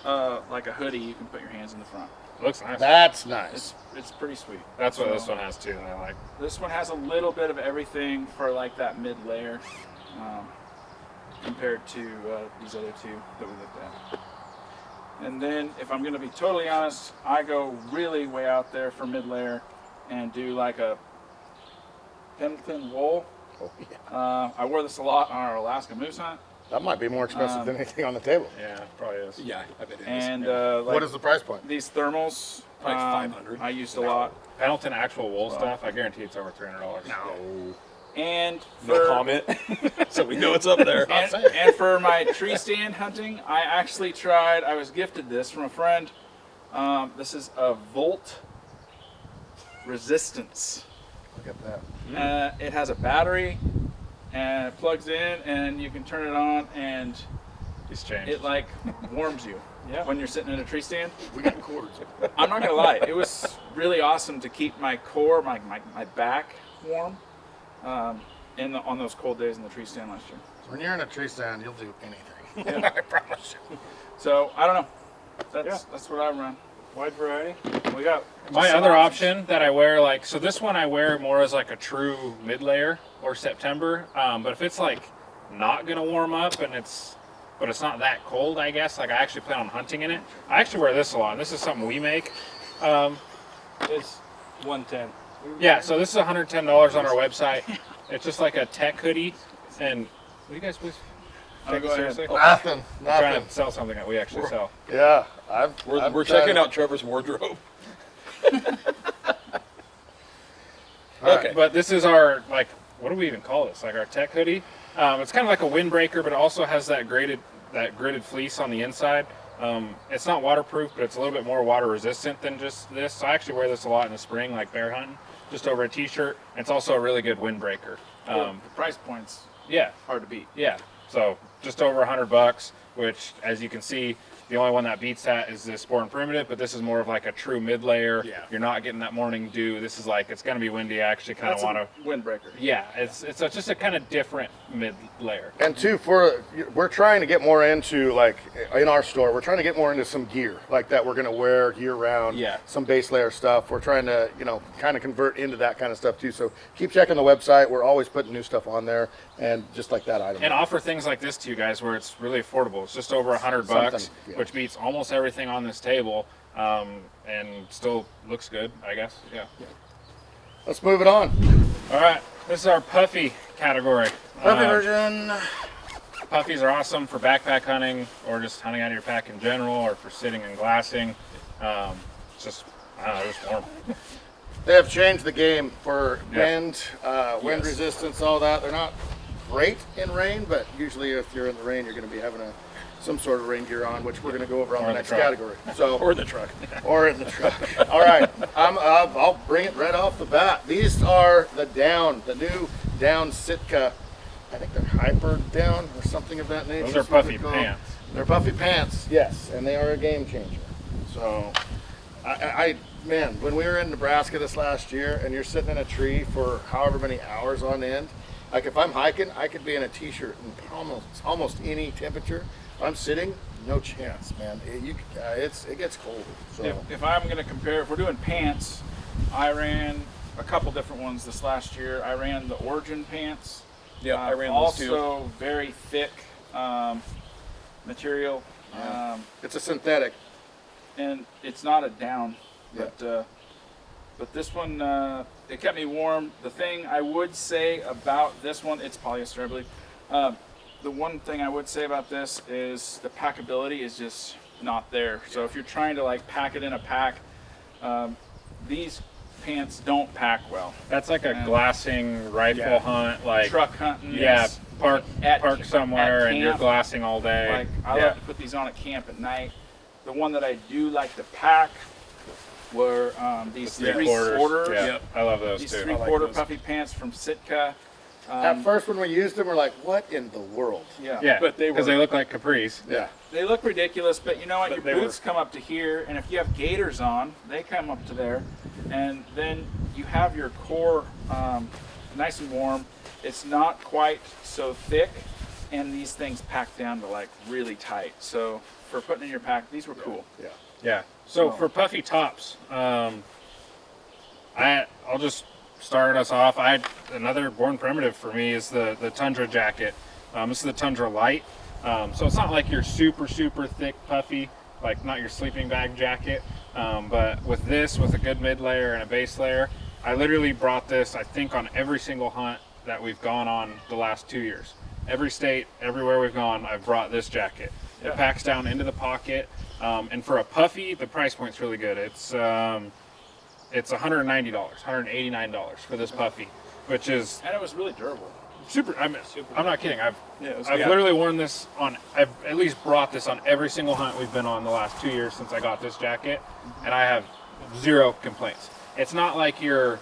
like a hoodie you can put your hands in the front. Looks nice. That's nice. It's pretty sweet. That's what this one has too. And I like. This one has a little bit of everything for like that mid layer, compared to these other 2 that we looked at. And then, if I'm going to be totally honest, I go really way out there for mid layer and do like a Pendleton wool. Oh, yeah. I wore this a lot on our Alaska moose hunt. That might be more expensive than anything on the table. Yeah, probably is. Yeah, I bet it is. And like What is the price point? these thermals, Like 500. I used a lot. Pendleton actual wool stuff. I guarantee it's over $300. No. And No for, comment. So we know it's up there. and for my tree stand hunting, I actually tried. I was gifted this from a friend. This is a Volt Resistance. Look at that. It has a battery, and it plugs in, and you can turn it on, and He's changed. it like warms you. Yeah. When you're sitting in a tree stand. We got cords. I'm not gonna lie, it was really awesome to keep my core, my back warm, on those cold days in the tree stand last year. When you're in a tree stand, you'll do anything. I promise you. So I don't know. That's what I run. Wide variety. We got My some other options. option that I wear, like, so this one I wear more as like a true mid-layer or September. But if it's like not gonna warm up and but it's not that cold, I guess. Like I actually plan on hunting in it. I actually wear this a lot. And this is something we make. It's 110. Yeah, so this is $110 on our website. It's just like a tech hoodie. And what do you guys please take go it ahead. seriously? Nothing. I'm trying Nothing. to sell something that we actually sell. Yeah. We're checking out Trevor's wardrobe. Okay. But this is our, like, what do we even call this? Like our tech hoodie. It's kind of like a windbreaker, but it also has that gridded fleece on the inside. It's not waterproof, but it's a little bit more water resistant than just this. So I actually wear this a lot in the spring, like bear hunting, just over a t-shirt. It's also a really good windbreaker. The price point's Yeah, hard to beat. yeah. So just over $100, which, as you can see, the only one that beats that is this Sport and Primitive, but this is more of like a true mid-layer. Yeah. You're not getting that morning dew. This is like, it's going to be windy. I actually kind of That's want a to... windbreaker. Yeah, it's just a kind of different mid-layer. And two, we're trying to get more into, like, in our store, we're trying to get more into some gear like that we're going to wear year round. Yeah. Some base layer stuff. We're trying to, kind of convert into that kind of stuff too. So keep checking the website. We're always putting new stuff on there, and just like that item. And offer things like this to you guys where it's really affordable. It's just over $100, Something, yeah. which beats almost everything on this table, and still looks good, I guess. Yeah. Let's move it on. All right, this is our puffy category. Puffy version. Puffies are awesome for backpack hunting or just hunting out of your pack in general, or for sitting and glassing. It's just, I don't know, just warm. They have changed the game for Yeah. wind resistance, all that. They're not great in rain, but usually if you're in the rain, you're going to be having some sort of rain gear on, which we're going to go over on Or the in the next truck. category. So, Or the truck. or in the truck. All right, I'll bring it right off the bat. These are the new Down Sitka. I think they're Hyper Down or something of that nature. Those are is what Puffy they're called. Pants. They're Puffy Pants, yes, and they are a game changer. So, man, when we were in Nebraska this last year, and you're sitting in a tree for however many hours on end, like if I'm hiking, I could be in a t-shirt in almost any temperature. If I'm sitting, no chance, man. It gets cold. So If I'm going to compare, if we're doing pants, I ran a couple different ones this last year. I ran the Origin pants. Yeah, I ran those too. Also very thick material. it's a synthetic. And it's not a down, Yeah. but this one it kept me warm. The thing I would say about this one, it's polyester, I believe. The one thing I would say about this is the packability is just not there. So if you're trying to like pack it in a pack, these pants don't pack well. That's like a Yeah. glassing rifle Yeah. hunt, like Truck hunting, yeah, yes. park At somewhere and you're camp. glassing all day. Like I yeah. like to put these on at camp at night. The one that I do like to pack were these three-quarters. Yeah, Yep. I love those These too. three-quarter those. puffy pants from Sitka. At first, when we used them, we're like, "What in the world?" Yeah. Yeah, But they because were- they look like capris. Yeah. They look ridiculous, but you know what? But Your they boots come up to here, and if you have gaiters on, they come up to there, and then you have your core nice and warm. It's not quite so thick, and these things pack down to like really tight. So for putting in your pack, these were cool. Yeah. Yeah. So Oh. for puffy tops, I'll just start us off. Another Born Primitive for me is the Tundra Jacket. This is the Tundra Light. So it's not like your super thick puffy, like not your sleeping bag jacket. But with this, with a good mid layer and a base layer, I literally brought this, I think, on every single hunt that we've gone on the last 2 years. Every state, everywhere we've gone, I've brought this jacket. It Yeah. packs down into the pocket. And for a puffy, the price point's really good. It's $190, $189 for this puffy, which is And it was really durable. super. I'm not kidding. I've it was literally worn this on. I've at least brought this on every single hunt we've been on the last 2 years since I got this jacket, and I have zero complaints. It's not like you're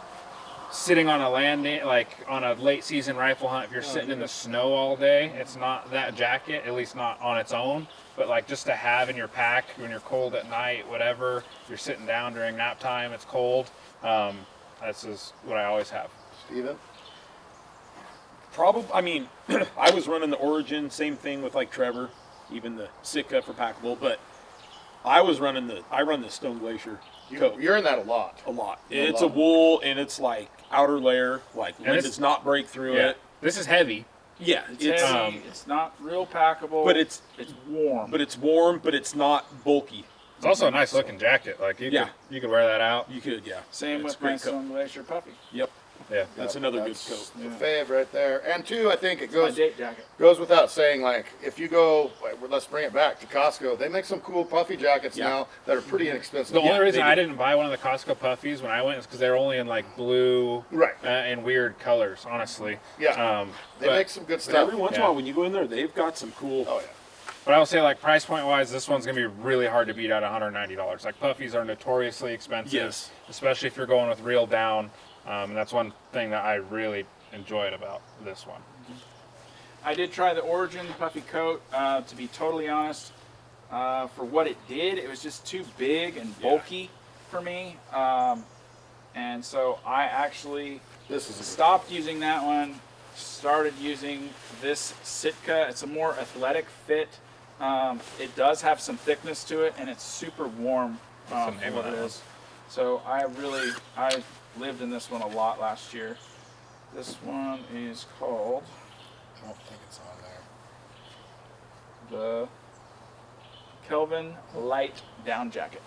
sitting on a landing, like on a late season rifle hunt. If you're sitting in the snow all day, it's not that jacket. At least not on its own. But like just to have in your pack when you're cold at night, whatever. You're sitting down during nap time. It's cold. This is what I always have. Steven? Probably, I mean, I was running the Origin, same thing with like Trevor, even the Sitka for packable, but I run the Stone Glacier coat You're in that a lot. a lot. It's a wool and it's like outer layer, like wind it's- does not break through Yeah. it. This is heavy. Yeah, It's heavy. It's not real packable. but it's warm. warm, but it's not bulky. It's also a nice looking jacket. Like you could wear that out. You could, yeah. Same It's with a great my coat. Stone Glacier Puffy. Yep, Yeah. that's another That's good coat. the fave right there. And two, I think it My goes date jacket. without saying, like, if you go, let's bring it back to Costco, they make some cool puffy jackets now that are pretty inexpensive. The only reason they I do. didn't buy one of the Costco puffies when I went is because they're only in like blue Right. and weird colors, honestly. Yeah. They but, make some good But stuff. every once in a while, when you go in there, they've got some cool. Oh, yeah. but I would say like price point wise, this one's gonna be really hard to beat at $190. Like puffies are notoriously expensive, Yes. especially if you're going with real down. And that's one thing that I really enjoyed about this one. I did try the Origin Puffy coat. To be totally honest, for what it did, it was just too big and bulky for me. And so I actually This is a stopped using that one. Started using this Sitka. It's a more athletic fit. It does have some thickness to it, and it's super warm What's the for name what of it that is. So I lived in this one a lot last year. This one is called I don't think it's on there. the Kelvin Light Down Jacket.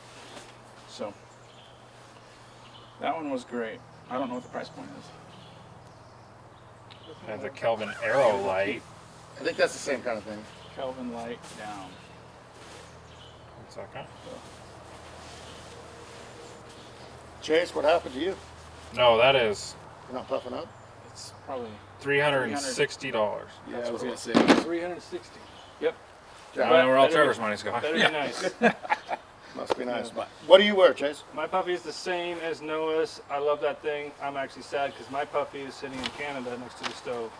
So that one was great. I don't know what the price point is. And the Kelvin Aero Light. I think that's the same kind of thing. Kelvin Light Down. 1 second. Chase, what happened to you? No, that is You're not puffing up? It's probably $360. Yeah, I was gonna say. 360. yep. I don't know where all Better- Trevor's money's going. That'd be nice. Must be nice. What do you wear, Chase? My puppy is the same as Noah's. I love that thing. I'm actually sad because my puppy is sitting in Canada next to the stove.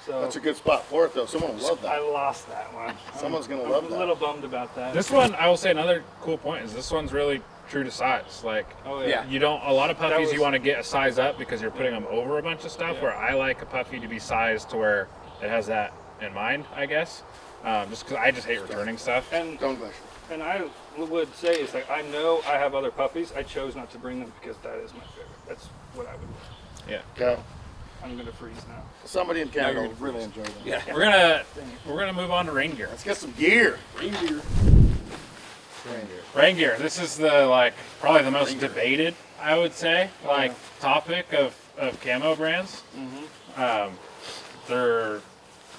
So That's a good spot for it, though. Someone will love I that. lost that one. Someone's gonna I'm love a that. little bummed about that. This one, I will say another cool point is this one's really true to size. Like, oh Yeah. you don't, a lot of puppies was- you want to get a size up because you're putting them over a bunch of stuff, Yeah. where I like a puppy to be sized to where it has that in mind, I guess. Just because I just hate returning stuff. And Stone Glacier. and I would say is like I know I have other puppies. I chose not to bring them because that is my favorite. That's what I would do. Yeah. Okay. I'm gonna freeze now. Somebody in Canada you're will really enjoy that. Yeah. We're gonna move on to rain gear. Let's get some gear. Reindeer. Rain gear. This is the probably the most debated, I would say, topic of camo brands. They're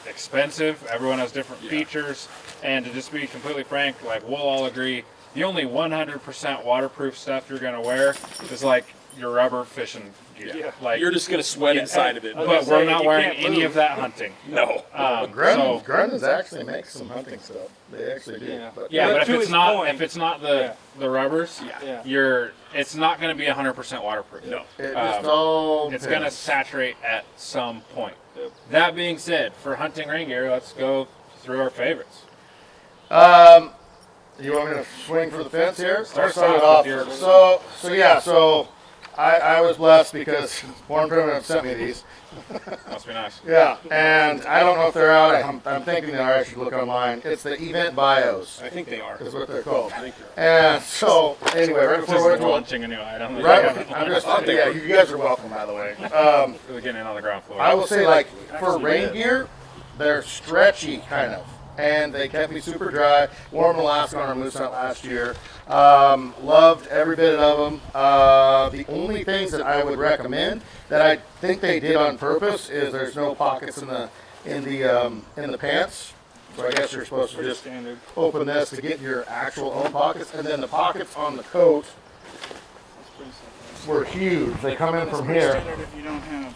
expensive. Everyone has different features, and to just be completely frank, we'll all agree, the only 100% waterproof stuff you're gonna wear is your rubber fishing gear. Yeah. You're just gonna sweat inside of it. I was But gonna we're say, not you wearing can't any move. of that hunting. No. So, Grunn's actually makes some hunting stuff. They actually do. Yeah. But yeah, But but to his point- if it's not the rubbers, Yeah. it's not going to be 100% waterproof. No. it just all It's going to depends. saturate at some point. Yep. That being said, for hunting rain gear, let's go through our favorites. You want me to swing for the fence here? Start Start it off off. with your- So I was blessed because Born Primitive sent me these. Must be nice. Yeah, and I don't know if they're out. I'm thinking they are. I should look online. It's the event bios. I think they are. Is what they're called. I think they're. And so anyway, right This before we is went to launching a new item. right, I'm just yeah. You guys are welcome, by the way. Really getting in on the ground floor. I will say, for rain gear, they're stretchy, kind of. And they kept me super dry. Warm in Alaska on our moose hunt last year. Loved every bit of them. The only things that I would recommend that I think they did on purpose is there's no pockets in the pants. So I guess you're supposed to Pretty just standard. open this to get your actual own pockets, and then the pockets on the coat Pretty simple. were huge. They come in It's from pretty here, standard if you don't have.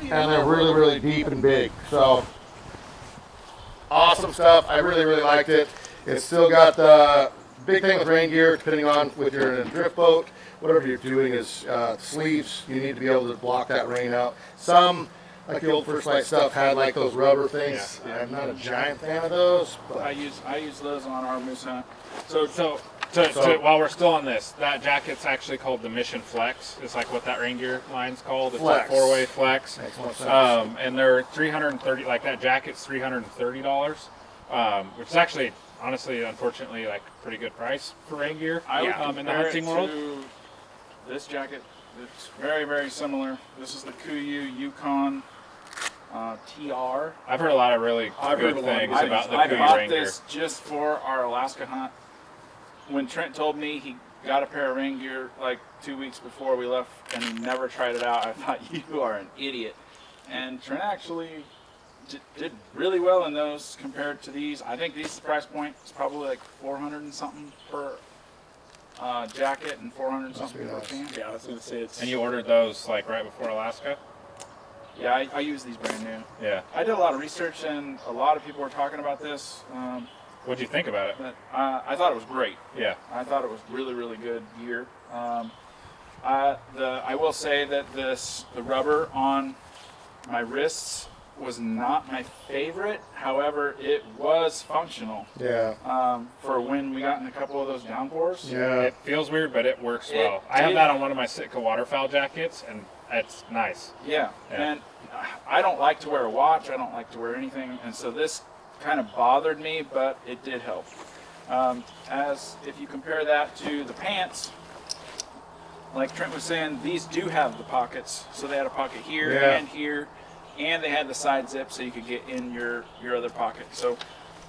and they're really, really deep and big. So awesome stuff. I really, really liked it. It's still got the big thing with rain gear, depending on if you're in a drift boat, whatever you're doing is sleeves. You need to be able to block that rain out. Some, like the old First Light stuff, had those rubber things. I'm not a giant fan of those, I but use those on our moose hunt. So while we're still on this, that jacket's actually called the Mission Flex. It's what that rain gear line's called. It's Flex. a 4-way flex. makes more sense. And they're $330. That jacket's $330. which is actually, honestly, unfortunately, like pretty good price for rain gear I would in the compare hunting it world. to this jacket. It's very, very similar. This is the Kuiu Yukon TR. I've heard a lot of really good things about the I Kuiu bought rain gear. this just for our Alaska hunt. When Trent told me he got a pair of rain gear like 2 weeks before we left and he never tried it out, I thought, you are an idiot. And Trent actually did really well in those compared to these. I think these price point is probably like 400 and something per jacket and 400 and something per pant. Yeah, I was gonna say it's. And you ordered those like right before Alaska? Yeah, I use these brand new. Yeah. I did a lot of research and a lot of people were talking about this. What'd you think about it? But I thought it was great. Yeah. I thought it was really, really good gear. I will say that the rubber on my wrists was not my favorite. However, it was functional. Yeah. For when we got in a couple of those downpours. Yeah. It feels weird, but it works It well. I have did. that on one of my Sitka waterfowl jackets, and it's nice. Yeah. Yeah. And I don't like to wear a watch. I don't like to wear anything. And so this kind of bothered me, but it did help. As if you compare that to the pants, like Trent was saying, these do have the pockets. So they had a pocket here Yeah. and here, and they had the side zip so you could get in your other pocket. So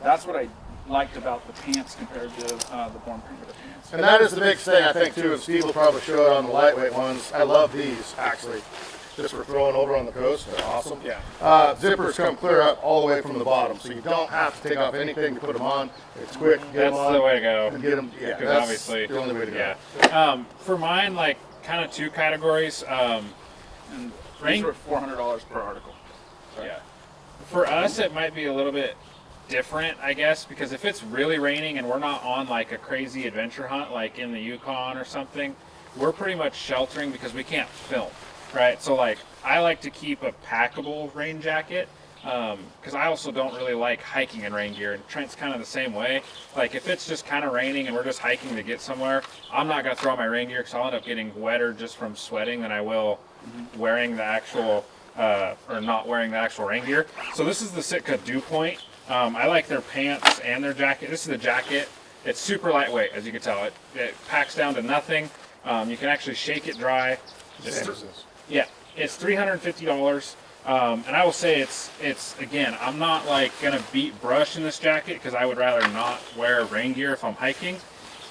that's what I liked about the pants compared to the Born Primitive pants. And that is the big thing, I think, too, and Steve will probably show it on the lightweight ones. I love these, actually. Just for throwing over on the coast. They're awesome. Yeah. Zippers come clear up all the way from the bottom, so you don't have to take off anything to put them on. It's quick. Get That's them on the way to go. and get them. Yeah, Because that's obviously, the only way to go. yeah. For mine, like kind of two categories. And Rain- these were $400 per article. Yeah. For us, it might be a little bit different, I guess, because if it's really raining and we're not on like a crazy adventure hunt, like in the Yukon or something, we're pretty much sheltering because we can't film, right? So like, I like to keep a packable rain jacket because I also don't really like hiking in rain gear, and Trent's kind of the same way. Like if it's just kind of raining and we're just hiking to get somewhere, I'm not gonna throw on my rain gear because I'll end up getting wetter just from sweating than I will wearing the actual or not wearing the actual rain gear. So this is the Sitka Dew Point. I like their pants and their jacket. This is the jacket. It's super lightweight, as you can tell. It packs down to nothing. You can actually shake it dry. Same as this. Yeah, it's $350. And I will say it's again, I'm not like gonna beat brush in this jacket because I would rather not wear rain gear if I'm hiking,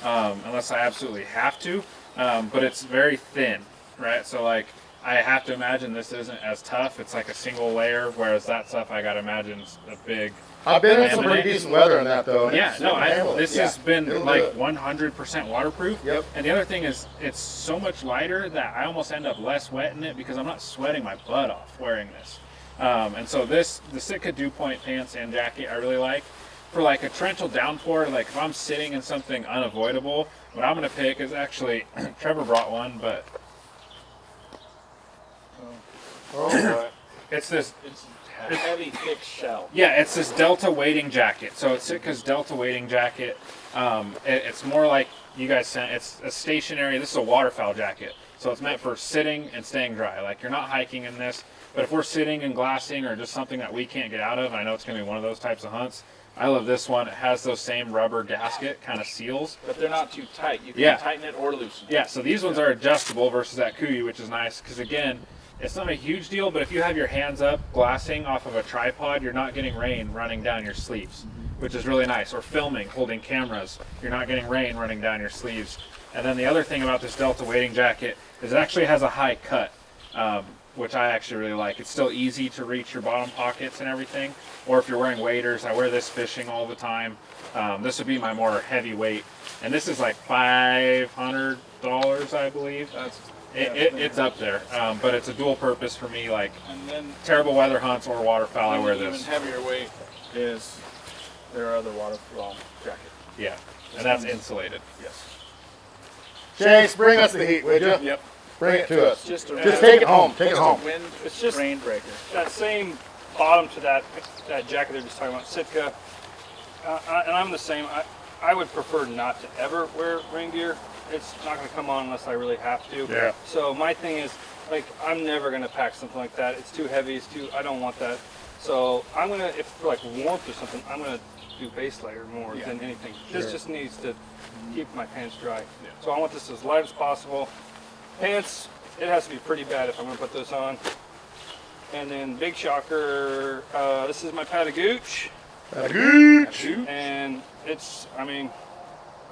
unless I absolutely have to. But it's very thin, right? So like I have to imagine this isn't as tough. It's like a single layer, whereas that stuff I gotta imagine is a big. I've been in some pretty decent weather in that, though. and Yeah, it's- no, it'll handle it. this Yeah, has been it'll do like it. 100% waterproof. Yep. And the other thing is, it's so much lighter that I almost end up less wet in it because I'm not sweating my butt off wearing this. And so the Sitka Dew Point pants and jacket I really like. For like a torrential downpour, like if I'm sitting in something unavoidable, what I'm gonna pick is actually, Trevor brought one, but it's this. It's a heavy, thick shell. Yeah, it's this Delta wading jacket. So it's Sitka's Delta wading jacket. It's more like you guys sent. It's a stationary. This is a waterfowl jacket. So it's meant for sitting and staying dry. Like you're not hiking in this, but if we're sitting and glassing or just something that we can't get out of, I know it's going to be one of those types of hunts. I love this one. It has those same rubber gasket kind of seals. But they're not too tight. You can Yeah. tighten it or loosen it. Yeah, so these ones are adjustable versus that Kuiu, which is nice because again, it's not a huge deal, but if you have your hands up glassing off of a tripod, you're not getting rain running down your sleeves, which is really nice. Or filming, holding cameras, you're not getting rain running down your sleeves. And then the other thing about this Delta wading jacket is it actually has a high cut, which I actually really like. It's still easy to reach your bottom pockets and everything. Or if you're wearing waders, I wear this fishing all the time. This would be my more heavyweight. And this is like $500, I believe. It's up there, but it's a dual purpose for me. Like And then terrible weather hunts or waterfowl, I wear even this. heavier weight is their other waterfowl jacket. Yeah, and that's insulated. Yes. Chase, bring us the heat, would you? Yep. Bring it to us. Just Just take it home. Take it home. Wind, It's just rain breaker. that same bottom to that jacket they're just talking about, Sitka. And I'm the same. I would prefer not to ever wear rain gear. It's not going to come on unless I really have to. Yeah. So my thing is, like, I'm never going to pack something like that. It's too heavy. I don't want that. So I'm going to, if for like warmth or something, I'm going to do base layer more Yeah. than anything. This just needs to keep my pants dry. So I want this as light as possible. Pants, it has to be pretty bad if I'm gonna put this on. And then big shocker, this is my Patagonia. And it's, I mean,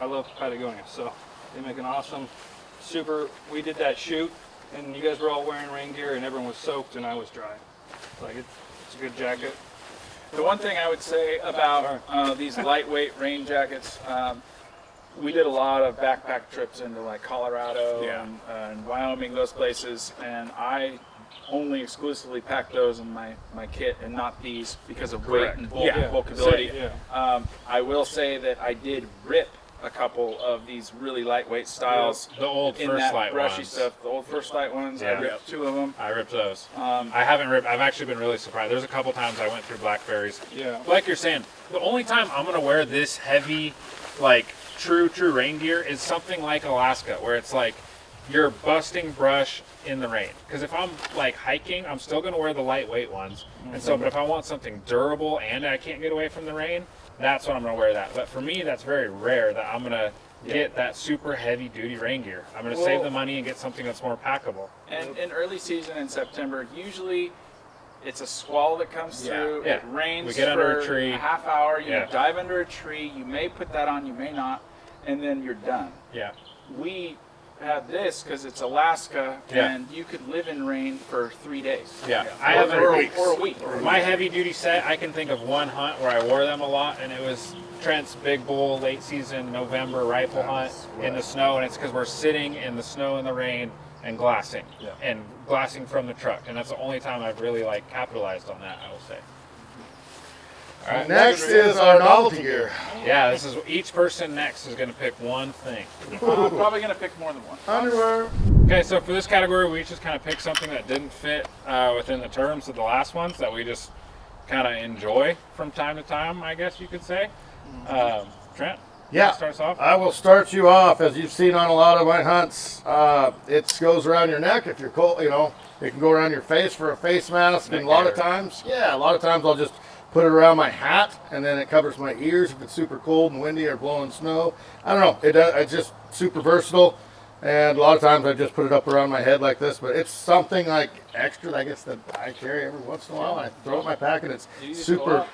I love Patagonia, so they make an awesome, we did that shoot, and you guys were all wearing rain gear, and everyone was soaked, and I was dry. Like, it's a good jacket. The one thing I would say about these lightweight rain jackets, we did a lot of backpack trips into like Colorado and Wyoming, those places, and I only exclusively pack those in my kit and not these because of weight and bulkability. I will say that I did rip a couple of these really lightweight styles. The old in First that Light brushy ones. stuff. The old First Light ones. I Yeah. ripped 2 of them. I ripped those. I haven't ripped. I've actually been really surprised. There's a couple times I went through Blackberries. Yeah. Like you're saying, the only time I'm gonna wear this heavy, like true rain gear is something like Alaska, where it's like you're busting brush in the rain. Because if I'm like hiking, I'm still gonna wear the lightweight ones. And so, but if I want something durable and I can't get away from the rain, that's when I'm gonna wear that. But for me, that's very rare that I'm gonna get that super heavy duty rain gear. I'm gonna save the money and get something that's more packable. And in early season in September, usually it's a squall that comes through. Yeah. It rains We get under a for tree. a half hour. You Yeah. dive under a tree. You may put that on, you may not, and then you're done. Yeah. We have this because it's Alaska, Yeah. and you could live in rain for 3 days. Yeah. I haven't. or a week. My heavy duty set, I can think of one hunt where I wore them a lot, and it was Trent's Big Bull late season November rifle hunt in the snow, and it's because we're sitting in the snow and the rain and glassing, and glassing from the truck, and that's the only time I've really like capitalized on that, I will say. All right. Next is our novelty gear. Yeah, this is each person next is going to pick one thing. I'm probably going to pick more than one. Underwear. Okay, so for this category, we just kind of picked something that didn't fit within the terms of the last ones that we just kind of enjoy from time to time, I guess you could say. Trent? Yeah, Start us off. I will start you off. As you've seen on a lot of my hunts, it goes around your neck if you're cold. You know, it can go around your face for a face mask, and a lot of times I'll just put it around my hat, and then it covers my ears if it's super cold and windy or blowing snow. I don't know. It's just super versatile, and a lot of times I just put it up around my head like this. But it's something like extra, I guess, that I carry every once in a while. I throw it in my pack, and it's super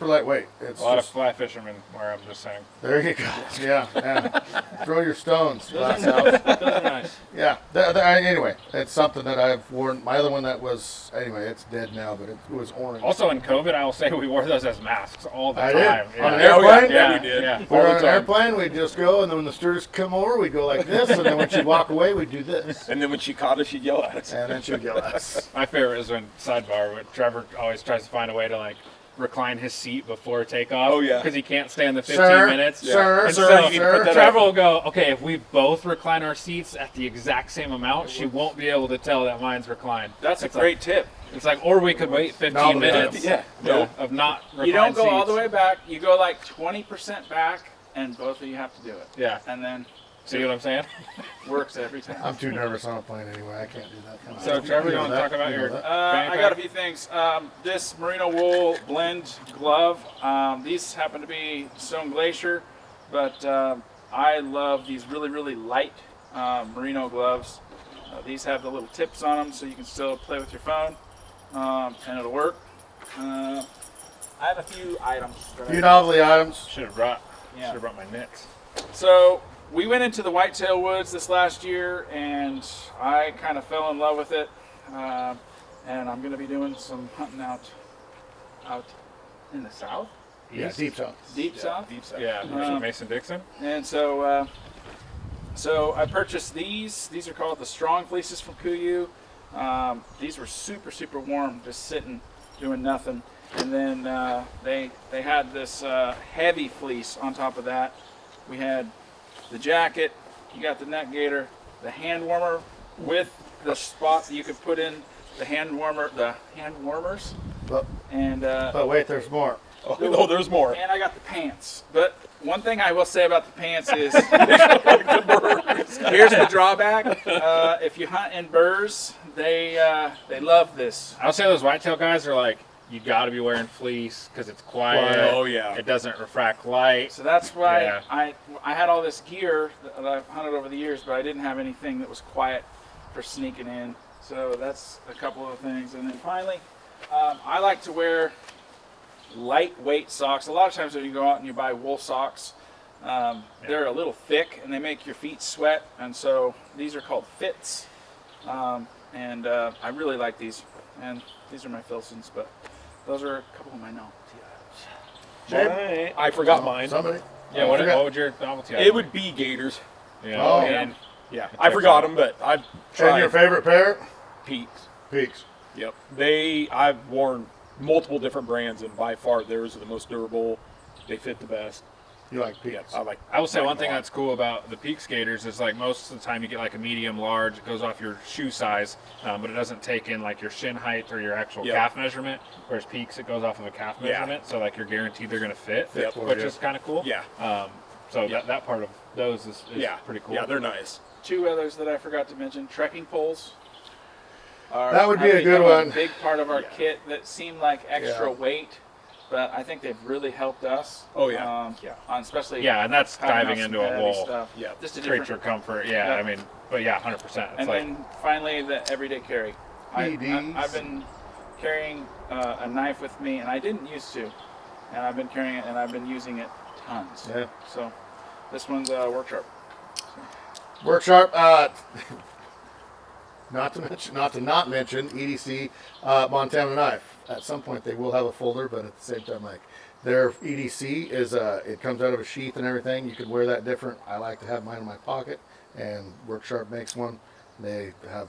lightweight. It's A lot of fly fishermen wear them, just saying. there you go. Yeah. Throw your stones. Those are nice. Yeah. Anyway, it's something that I've worn. My other one that was, anyway, it's dead now, but it was orange. Also in COVID, I will say we wore those as masks all the I did. time. On an Yeah. airplane? Yeah, we did. Yeah. We were on an airplane, we'd just go, and then when the stewardess come over, we'd go like this, and then when she'd walk away, we'd do this. And then when she caught us, she'd yell at us. And then she'd yell at us. My favorite is when when Trevor always tries to find a way to like recline his seat before takeoff. Oh, yeah. Because he can't stand the 15 Sir, minutes. sir, And sir, so you need to put that Trevor will go, okay, if we both recline our seats at the exact same amount, she won't be able to tell that mine's reclined. That's It's a great tip. It's like, or we could wait 15 No, minutes yeah. of not reclined You don't go all the seats. way back. You go like 20% back, and both of you have to do it. Yeah. And then See what I'm saying? works every time. I'm too nervous on a plane anyway. I can't do that kind of So stuff. Trevor, you know want to that. talk about You know your that. I got a few things. This merino wool blend glove. These happen to be Stone Glacier, but I love these really light merino gloves. These have the little tips on them, so you can still play with your phone, and it'll work. I have a few items. Few novelty items. Should have brought Yeah. my mitts. So we went into the whitetail woods this last year, and I kind of fell in love with it. And I'm going to be doing some hunting out in the south, Yeah, deep south. deep south. Deep south. Yeah, Mason Dixon. And so, so I purchased these. These are called the Strong Fleeces from Kuyu. These were super warm, just sitting, doing nothing. And then they had this heavy fleece on top of that. We had the jacket. You got the neck gaiter, the hand warmer with the spot that you could put in the hand warmers. But, And but wait, there's more. Oh, no, there's more. and I got the pants. But one thing I will say about the pants is here's the drawback. If you hunt in burrs, they love this. I'll say those whitetail guys are like, you got to be wearing fleece because it's quiet. Oh, yeah. It doesn't refract light. So that's why Yeah. I had all this gear that I've hunted over the years, but I didn't have anything that was quiet for sneaking in. So that's a couple of things. And then finally, I like to wear lightweight socks. A lot of times when you go out and you buy wool socks, they're a little thick and they make your feet sweat. And so these are called fits. And I really like these. And these are my Filsons, but those are a couple of my novelty items. I forgot mine. Somebody. Yeah, what would your novelty It would be Gators. Yeah. Oh, And yeah, I forgot them, but I've And tried your favorite pair? Peaks. Peaks. Yep. I've worn multiple different brands, and by far theirs are the most durable. They fit the best. You like peaks? I like. I will say one them thing a lot. that's cool about the Peak skaters is like most of the time you get like a medium, large. It goes off your shoe size, but it doesn't take in like your shin height or your actual Yep. calf measurement. Whereas Peaks, it goes off of a calf Yeah. measurement, so like you're guaranteed they're gonna fit, Yep. which is kind of cool. Yeah. So Yep. that part of those is Yeah. pretty cool. Yeah, they're nice. Two others that I forgot to mention: trekking poles. That would be a good one. A big part of our kit that seemed like extra Yeah. weight, but I think they've really helped us. Oh, yeah. Yeah. On especially Yeah, and that's pounding diving out some into a heavy whole stuff. Yeah. Just a creature different. comfort. Yeah, Yeah. I mean, but yeah, 100%. It's And like then finally, the everyday carry. EDs. I've been carrying a knife with me, and I didn't used to, and I've been carrying it, and I've been using it tons. Yeah. So this one's work sharp. Work sharp. Not to mention EDC Montana knife. At some point they will have a folder, but at the same time, like their EDC is it comes out of a sheath and everything. You can wear that different. I like to have mine in my pocket, and Work Sharp makes one. They have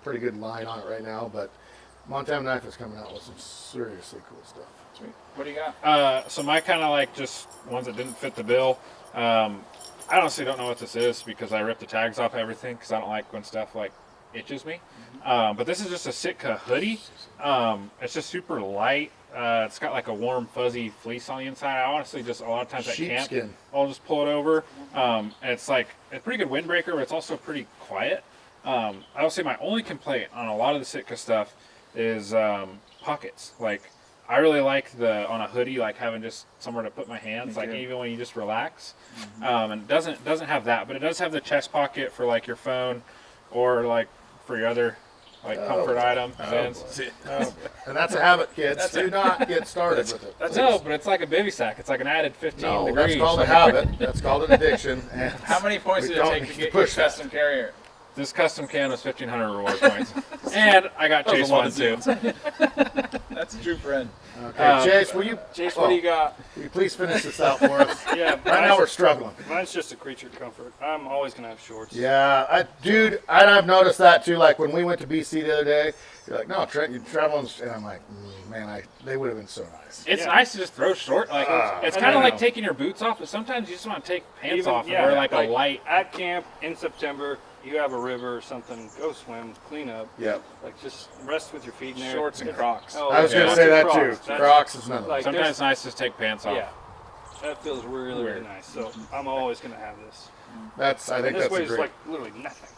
pretty good line on it right now, but Montana knife is coming out with some seriously cool stuff. Sweet. What do you got? so my kind of like just ones that didn't fit the bill. I honestly don't know what this is because I ripped the tags off everything because I don't like when stuff like itches me. But this is just a Sitka hoodie. It's just super light. It's got like a warm fuzzy fleece on the inside. I honestly just a lot of times at camp Sheepskin. I'll just pull it over. And it's like a pretty good windbreaker, but it's also pretty quiet. I will say my only complaint on a lot of the Sitka stuff is pockets. Like I really like on a hoodie, like having just somewhere to put my hands, like even when you just relax. And it doesn't have that, but it does have the chest pocket for like your phone or like for your other like comfort item. And that's a habit, kids. Do not get started with it. But it's like a bivy sack. It's like an added 15 No, degrees. that's called a habit. That's called an addiction. And How many points we did it don't take need to to get your push that. custom carrier? This custom can was 1,500 reward points, and I got was Chase a lot one of too. That's a true friend. Okay, Chase, will you What do you got? will you please finish this out for us? Yeah, Right now we're struggling. mine's just a creature comfort. I'm always gonna have shorts. Yeah, dude, I've noticed that too. Like when we went to BC the other day, you're like, no, Trent, you're traveling, and I'm like, man, they would have been so nice. It's nice to just throw short. Like it's kind of like taking your boots off, but sometimes you just want to take pants off and wear like a light. At camp in September, you have a river or something, go swim, clean up. Yep. Like just rest with your feet in there. Shorts and Crocs. Oh, I was going to shorts say and that Crocs. too. That's- Crocs is another one. like, Sometimes there's- it's nice to just take pants off. Yeah. That feels really, really nice. So I'm always gonna have this. I think This that's a weighs great. like literally nothing.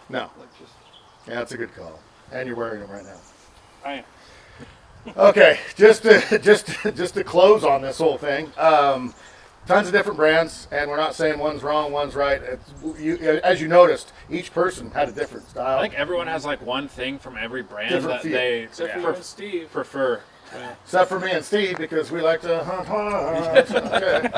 No, Like just yeah, that's a good call. And you're wearing them right now. I am. Okay, just to close on this whole thing. Tons of different brands, and we're not saying one's wrong, one's right. As you noticed, each person had a different style. I think everyone has like one thing from every brand Different that feel. they Except for you and Steve. prefer. Except for me and Steve, because we like to hunt. Okay,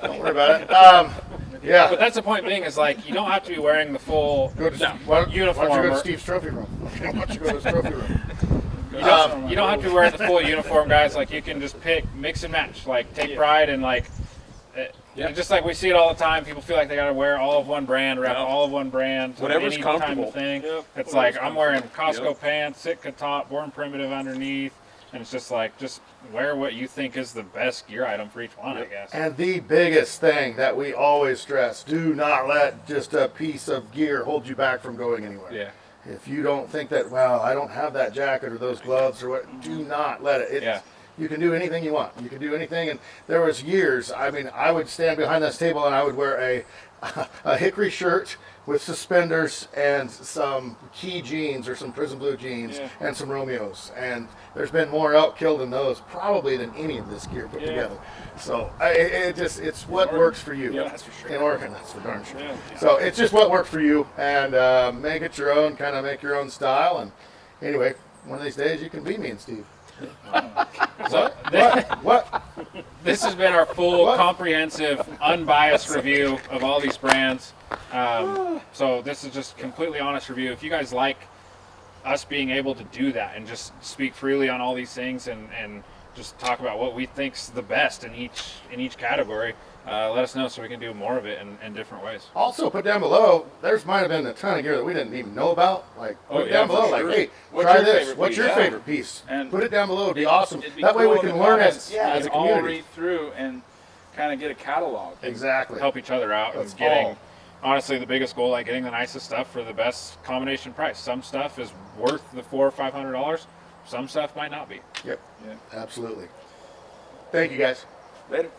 don't worry about it. But Yeah. that's the point being is like you don't have to be wearing the full Go to, why don't you go to Steve's trophy room? Why don't you go to his trophy room? You don't have to be wearing the full uniform, guys. Like you can just mix and match. Like take pride in like. Just like we see it all the time, people feel like they gotta wear all of one brand, wrap all of one brand. Whatever's any time comfortable. of thing. Yep. It's Whatever's like I'm wearing comfortable. Costco pants, Sitka top, Born Primitive underneath, and it's just like just wear what you think is the best gear item for each one, I guess. And the biggest thing that we always stress: do not let just a piece of gear hold you back from going anywhere. Yeah. If you don't think that, well, I don't have that jacket or those gloves or what, do not let it. You can do anything you want. You can do anything. And there was years, I mean, I would stand behind this table and I would wear a hickory shirt with suspenders and some key jeans or some prison blue jeans and some Romeos. And there's been more elk killed in those probably than any of this gear put together. So it's what works for you. Yeah, that's for sure. In Oregon, that's for darn sure. Yeah. So it's just what worked for you, and make it your own, kind of make your own style. And anyway, one of these days you can be me and Steve. So What? this has been our full, What? comprehensive, unbiased review of all these brands. So this is just completely honest review. If you guys like us being able to do that and just speak freely on all these things and just talk about what we think's the best in each category, let us know so we can do more of it in different ways. Also, put down below. There's might have been a ton of gear that we didn't even know about. Like, put it down for below. sure. Like, hey, What's try your this. favorite What's piece? your Yeah. favorite piece? And put it down below. It'd be awesome. It'd be That way cool we in can the learn comments. as as a all community. read through and kind of get a catalog. Exactly. Help each other out That's and getting, all. honestly, the biggest goal, like getting the nicest stuff for the best combination price. Some stuff is worth the $400 or $500. Some stuff might not be. Yep. Yeah. Absolutely. Thank you, guys. Later.